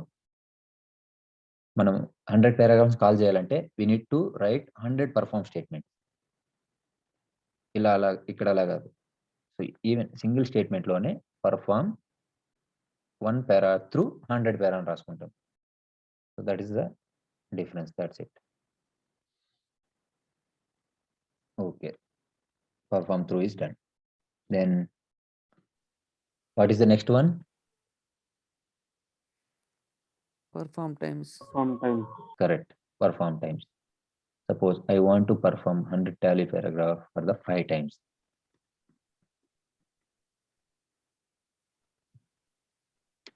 మనం 100 పారాగ్రాఫ్స్ కాల్ చేయాలంటే we need to write 100 perform statement. ఇలా అలా ఇక్కడ అలా కాదు. సో ఈవెన్ సింగిల్ స్టేట్మెంట్లోనే పర్ఫామ్ 1 పారా త్రూ 100 పారా అని రాసుకుంటాం. So that is the difference, that's it. Okay, perform through is done. Then what is the next one? Perform times. Sometimes. Correct, perform times. Suppose I want to perform 100 tally paragraph for the 5 times.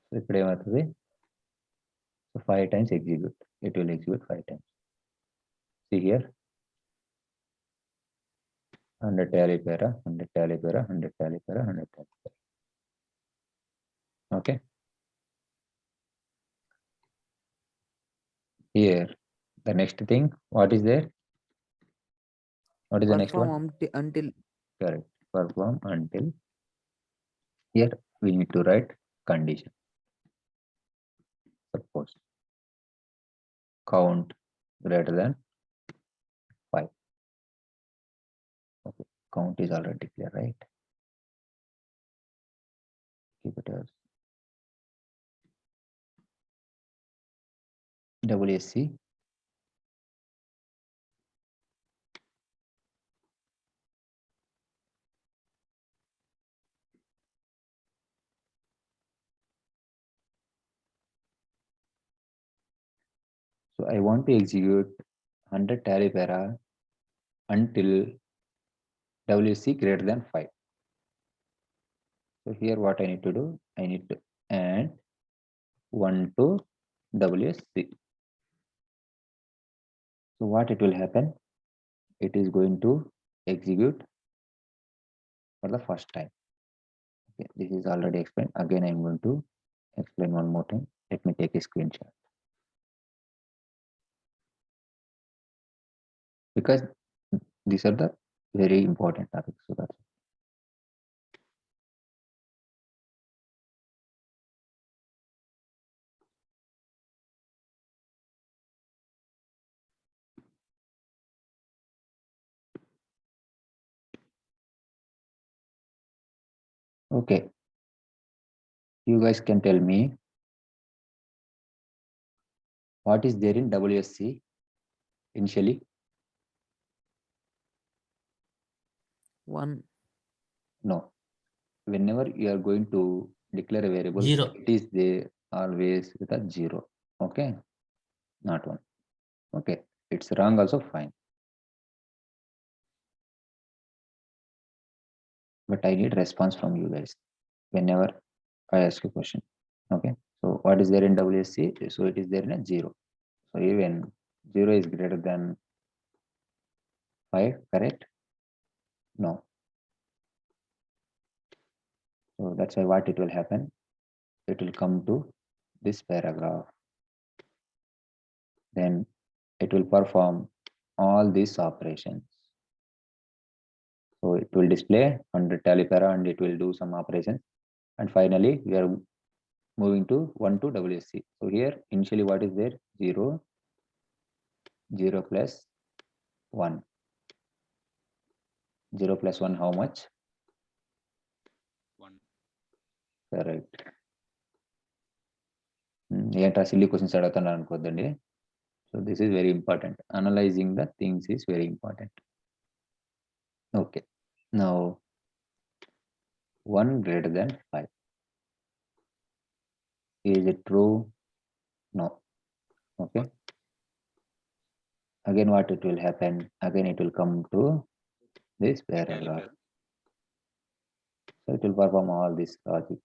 So ఇప్పుడు ఏమవుతుంది? So 5 times execute. It will execute 5 times. See here, 100 tally para, 100 tally para, 100 tally para, 100 tally para. Okay. Here, the next thing, what is there? What is the next one? Perform until. Correct. Perform until. Here we need to write condition. Suppose count greater than 5. Okay, count is already clear, right? Keep it as WSC so I want to execute 100 tally para until WSC greater than 5. So here what I need to do, I need to add 1 to WSC. So what it will happen, it is going to execute for the first time. Okay, this is already explained. Again, I'm going to explain one more time. Let me take a screenshot. Because these are the very important topics. So that's okay. You guys can tell me what is there in WSC initially? 1. No. Whenever you are going to declare a variable, 0. it is there always with a 0. Okay, not 1. Okay, it's wrong also, fine. But I need response from you guys whenever I ask a question. Okay, so what is there in WSC? So it is there in a 0. So even 0 is greater than 5, correct? No. So that's why what it will happen, it will come to this paragraph. Then it will perform all these operations. So it will display 100 tally para and it will do some operations. And finally, we are moving to 1 to WSC. So here, initially what is there? 0, 0 plus 1. 0 plus 1, how much? 1. Correct. ఏంటా silly questions అడుగుతున్నాను అనుకోద్దండి. So this is very important. Analyzing the things is very important. Okay. Now 1 greater than 5. Is it true? No. Okay. Again, what it will happen? Again, it will come to this paragraph. So it will perform all this logic.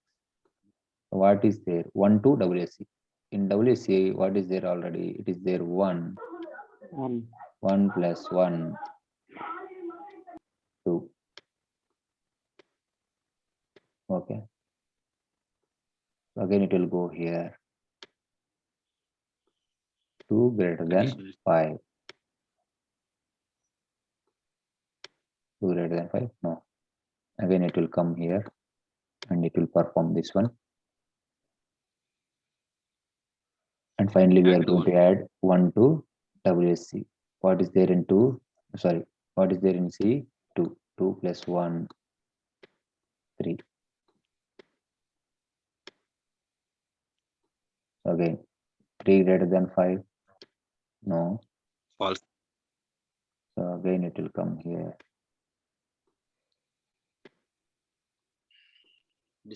So what is there? 1 to WSC. In WSC, what is there already? It is there 1. 1. 1 plus 1, 2. Okay. So again, it will go here. 2 greater than 5. 2 greater than 5? No. Again, it will come here and it will perform this one. And finally, we are going to add 1 to WSC. What is there in 2? Sorry, what is there in C? 2. 2 plus 1, 3. Again, 3 greater than 5? No. False. So again, it will come here.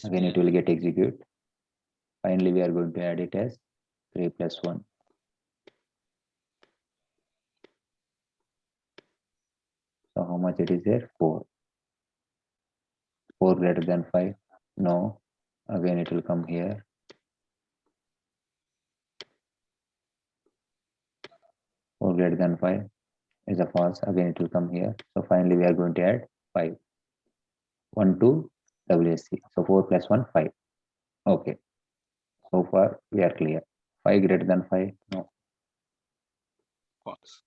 Again, it will get executed. Finally, we are going to add it as 3 plus 1. So how much it is there? 4. 4 greater than 5? No. Again, it will come here. 4 greater than 5 is a false. Again, it will come here. So finally, we are going to add 5. 1 to WSC. So 4 plus 1, 5. Okay. So far, we are clear. 5 greater than 5? No. False.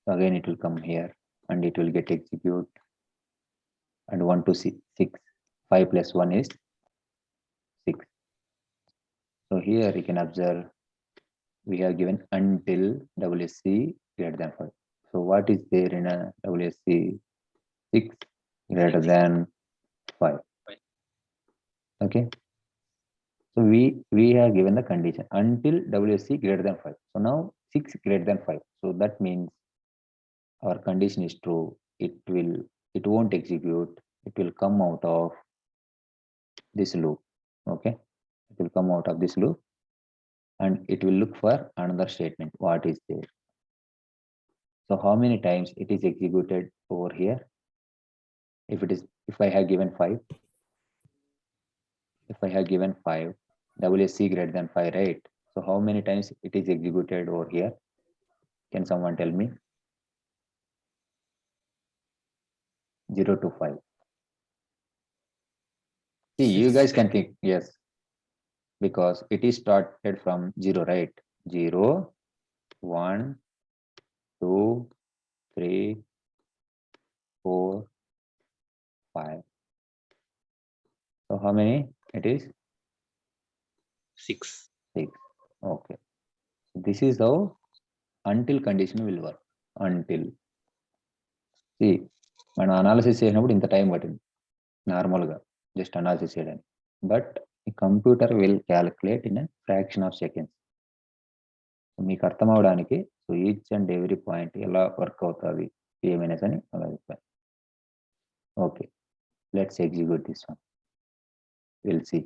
So again, it will come here and it will get executed. And 1 to 6. 5 plus 1 is 6. So here you can observe we have given until WSC greater than 5. So what is there in a WSC? 6 greater than 5. Okay. So we have given the condition until WSC greater than 5. So now 6 greater than 5. So that means our condition is true. It won't execute. It will come out of this loop. Okay. It will come out of this loop and it will look for another statement. What is there? So how many times it is executed over here? If I have given 5, if I have given 5, WSC greater than 5, right? So how many times it is executed over here? Can someone tell me? 0 to 5. See, you guys can think, yes, because it is started from 0, right? 0, 1, 2, 3, 4, 5. So how many it is? 6. 6. Okay. So this is how until condition will work. Until. See, మనం analysis చేసినప్పుడు ఇంత time పట్టింది నార్మల్గా just analysis చేయడానికి but ఈ computer will calculate in fraction of seconds మీకు అర్థం అవడానికి so each and every point ఎలా వర్క్ అవుతుంది ఏమైనా అని అలా చెప్పాను okay let's execute this one will see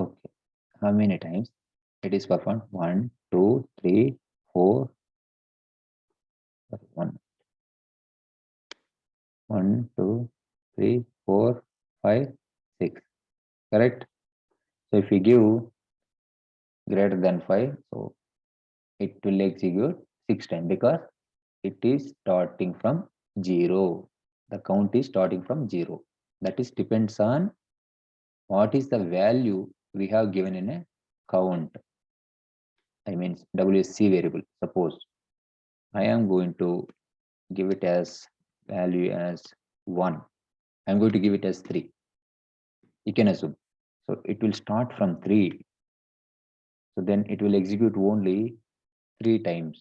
okay how many times it is performed 1 2 3 4 1 1 2 3 4 5 6 correct so if we give greater than 5 so it will execute 6 times because it is starting from 0 the count is starting from 0 that is depends on what is the value we have given in a count I mean WSC variable suppose I am going to give it as value as 1 I'm going to give it as 3 you can assume so it will start from 3 so then it will execute only 3 times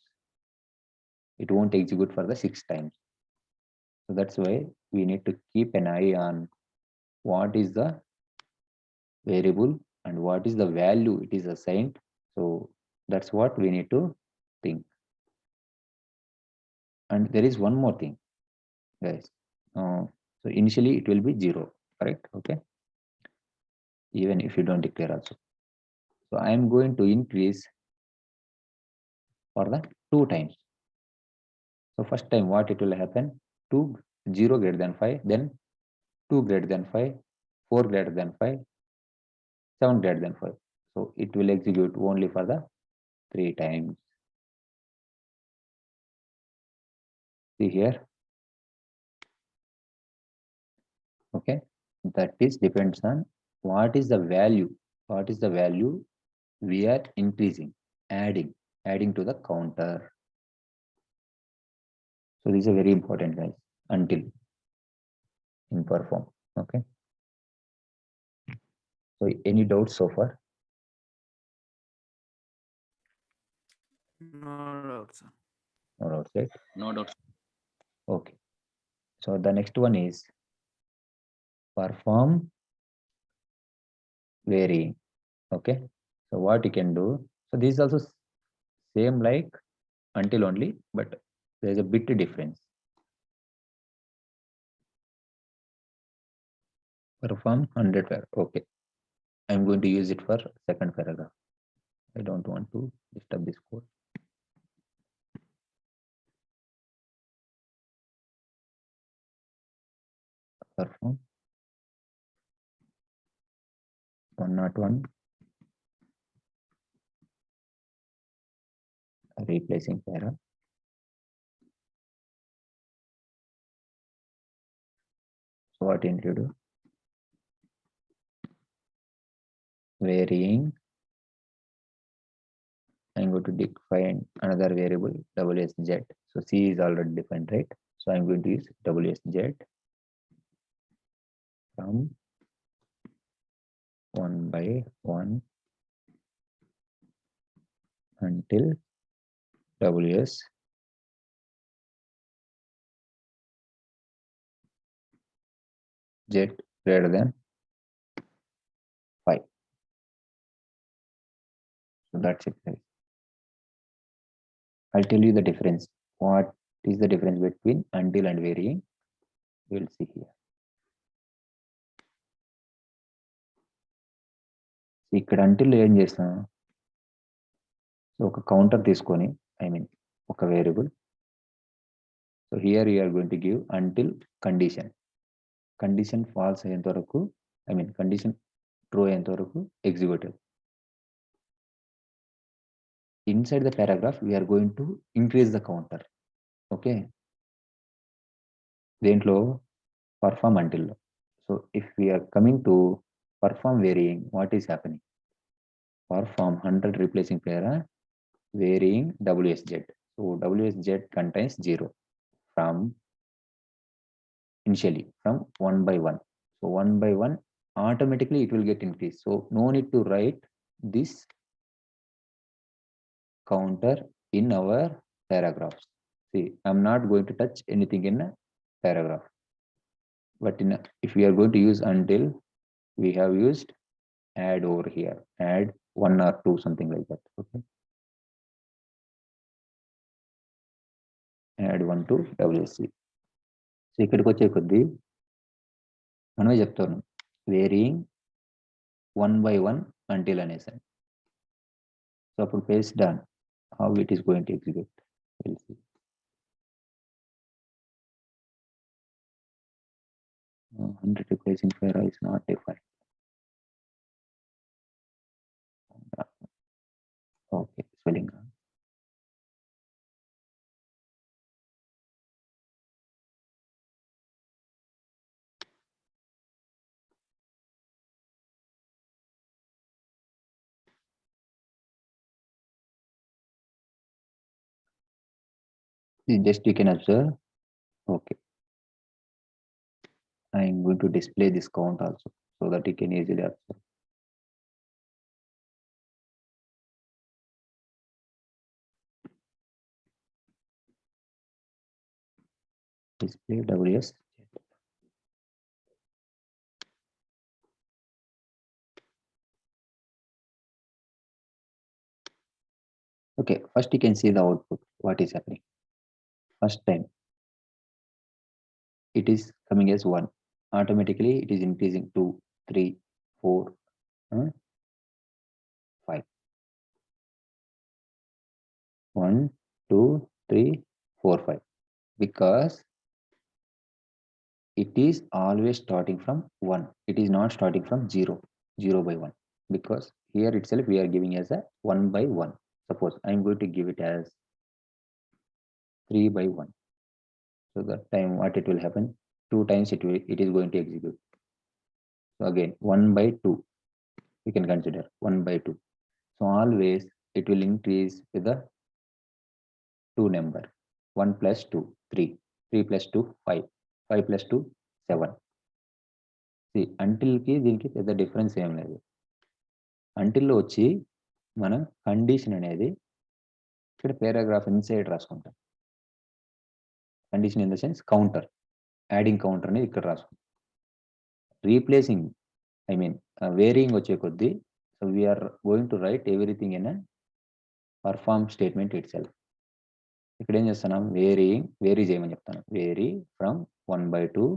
it won't execute for the 6 times so that's why we need to keep an eye on what is the variable and what is the value it is assigned. So that's what we need to think. And there is one more thing, guys. So initially it will be 0, correct? Okay. Even if you don't declare also. So I am going to increase for the 2 times. So first time what it will happen? 0 greater than 5, then 2 greater than 5, 4 greater than 5, 7 greater than 5. So it will execute only for the 3 times. See here. Okay. That is depends on what is the value we are increasing, adding to the counter. So this is a very important, guys, until in perform. Okay. So any doubts so far? No doubt, sir. No doubts, right? No doubt. Okay. So the next one is perform varying. Okay. So what you can do? So this is also same like until only, but there is a bit difference. Perform 100 paragraph. Okay. I'm going to use it for second paragraph. I don't want to disturb this code. Perform 101 replacing para. So what you need to do? Varying. I'm going to define another variable WSZ. So C is already defined, right? So I'm going to use WSZ from 1 by 1 until WS Z greater than 5. So that's it, guys. I'll tell you the difference. What is the difference between until and varying? We'll see here. ఇక్కడ until ఏం చేస్తాం? So ఒక counter తీసుకొని ఒక variable. So here you are going to give until condition false అయ్యేంత వరకు condition true అయ్యేంత వరకు executive. Inside the paragraph we are going to increase the counter. Okay. దేంట్లో perform until. So if we are coming to perform varying, what is happening? Perform 100 replacing para varying WSZ. So WSZ contains 0 from initially from 1 by 1. So 1 by 1 automatically it will get increased. So no need to write this counter in our paragraphs. See, I'm not going to touch anything in a paragraph. But if we are going to use until, we have used add over here, add 1 or 2, something like that. Okay. Add 1 to WSC. So ఇక్కడికి వచ్చే కొద్దీ మనమే చెప్తాను varying 1 by 1 until అనేసాను. So అప్పుడు based on how it is going to execute. We'll see. Hundred replacing para is not defined. Okay, spelling. Just you can observe. Okay. I am going to display this count also so that you can easily observe. Display WS. Okay, first you can see the output, what is happening. First time, it is coming as 1. Automatically, it is increasing 2, 3, 4, 5. 1, 2, 3, 4, 5. Because it is always starting from 1. It is not starting from 0 by 1. Because here itself we are giving as a 1 by 1. Suppose I am going to give it as 3 by 1. So that time what it will happen? 2 times it is going to execute. So again 1 by 2. We can consider 1 by 2. So always it will increase with the 2 number. 1 plus 2, 3. 3 plus 2, 5. 5 plus 2, 7. See, until కి దీనికి పెద్ద difference ఏం లేదు. అంటిల్లో వచ్చి మనం condition అనేది ఇక్కడ paragraph inside రాసుకుంటాం. Condition in the sense counter, adding counter అనేది ఇక్కడ రాసుకుంటాం. రీప్లేసింగ్ ఐ మీన్ వేరియింగ్ వచ్చే కొద్దీ so we are going to write everything in perform statement itself. ఇక్కడ ఏం చేస్తున్నాం, వేరీ చేయమని చెప్తాను. Vary from 1/2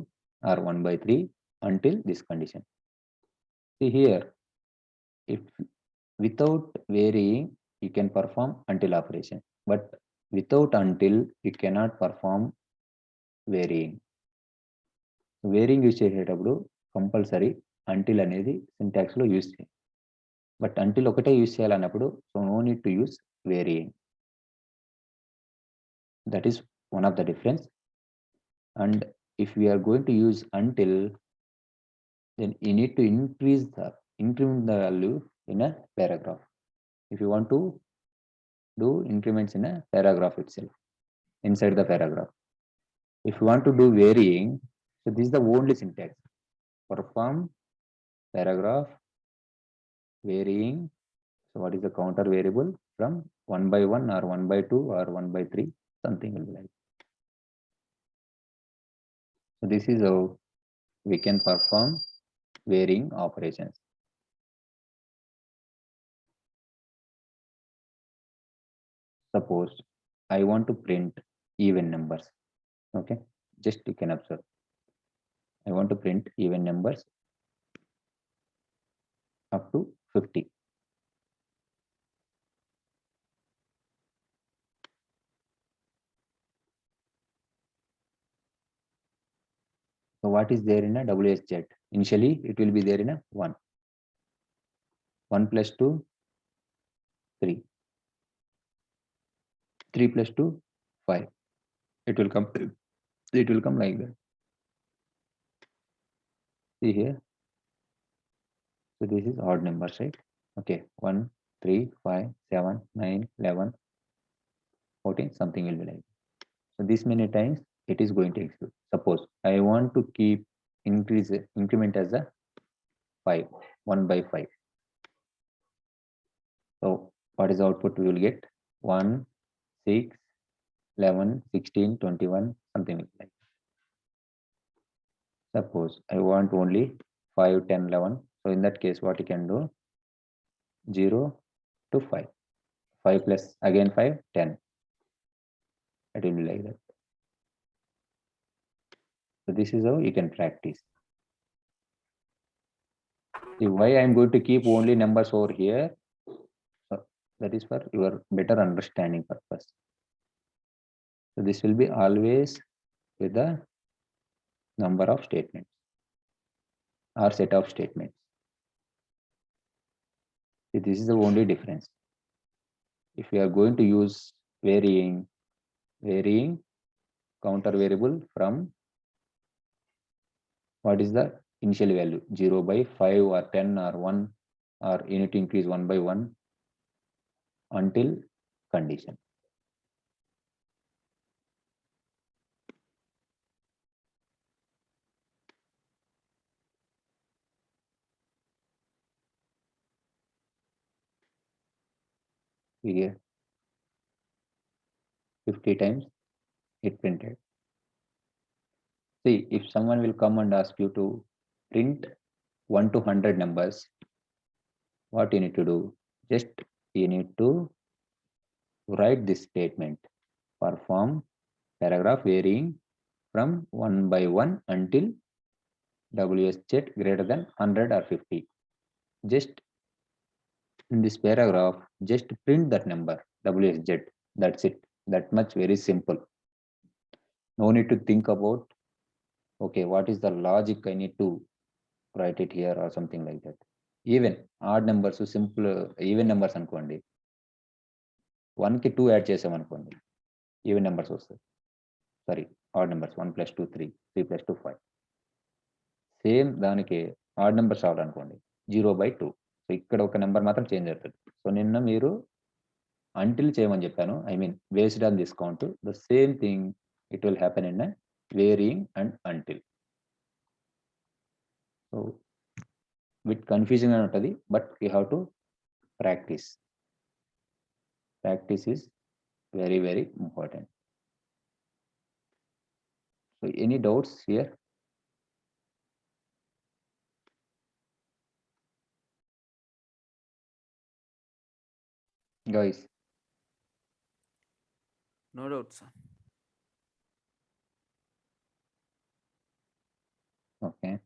or 1/3 until this condition. See here, if without varying you can perform until operation, but without until you cannot perform varying. Varying use చేసేటప్పుడు compulsory until అనేది syntax లో use చేయాలి. But until ఒకటే use చేయాలన్నప్పుడు so no need to use varying. That is one of the difference. And if we are going to use until, then you need to increment the value in a paragraph. If you want to do increments in a paragraph itself, inside the paragraph. If you want to do varying, so this is the only syntax. Perform paragraph varying. So what is the counter variable from 1/1 or 1/2 or 1/3, something will be like. So this is how we can perform varying operations. Suppose I want to print even numbers. Okay, just you can observe. I want to print even numbers up to 50. So what is there in a WSZ? Initially, it will be there in a 1. 1 plus 2, 3. 3 plus 2, 5. It will come like that. See here. So this is odd numbers, right? Okay, 1, 3, 5, 7, 9, 11, 14, something will be like that. So this many times it is going to execute. Suppose I want to keep increment as a 5, 1/5. So what is the output we will get? 1, 6, 11, 16, 21, something like that. Suppose I want only 5, 10, 11. So in that case, what you can do? 0 to 5. 5 plus again 5, 10. It will be like that. So this is how you can practice. See why I am going to keep only numbers over here. So that is for your better understanding purpose. So this will be always with the number of statements or set of statements. See, this is the only difference. If we are going to use varying counter variable from what is the initial value 0/5 or 10 or 1, or you need to increase 1/1 until condition. Here 50 times it printed. See, if someone will come and ask you to print 1 to 100 numbers, what you need to do? Just you need to write this statement. Perform paragraph varying from 1 by 1 until WSZ greater than 100 or 50. Just in this paragraph, just print that number, WSZ. That's it. That much very simple. No need to think about, okay, what is the logic I need to write it here or something like that. Even odd numbers, simple, even numbers అనుకోండి 1కి 2 add చేసామనుకోండి even numbers వస్తాయి. Sorry, odd numbers 1 + 2 3, 3 + 2 5. Same దానికి odd numbers రావాలనుకోండి 0/2. So ఇక్కడ ఒక number మాత్రం change అవుతుంది. So నిన్న మీరు అంటిల్ చేయమని చెప్పాను, I mean based on this count. The same thing it will happen in varying and until. So with confusion అని ఉంటుంది, but you have to practice. Practice is very, very important. So any doubts here? Guys, No doubt, sir. okay.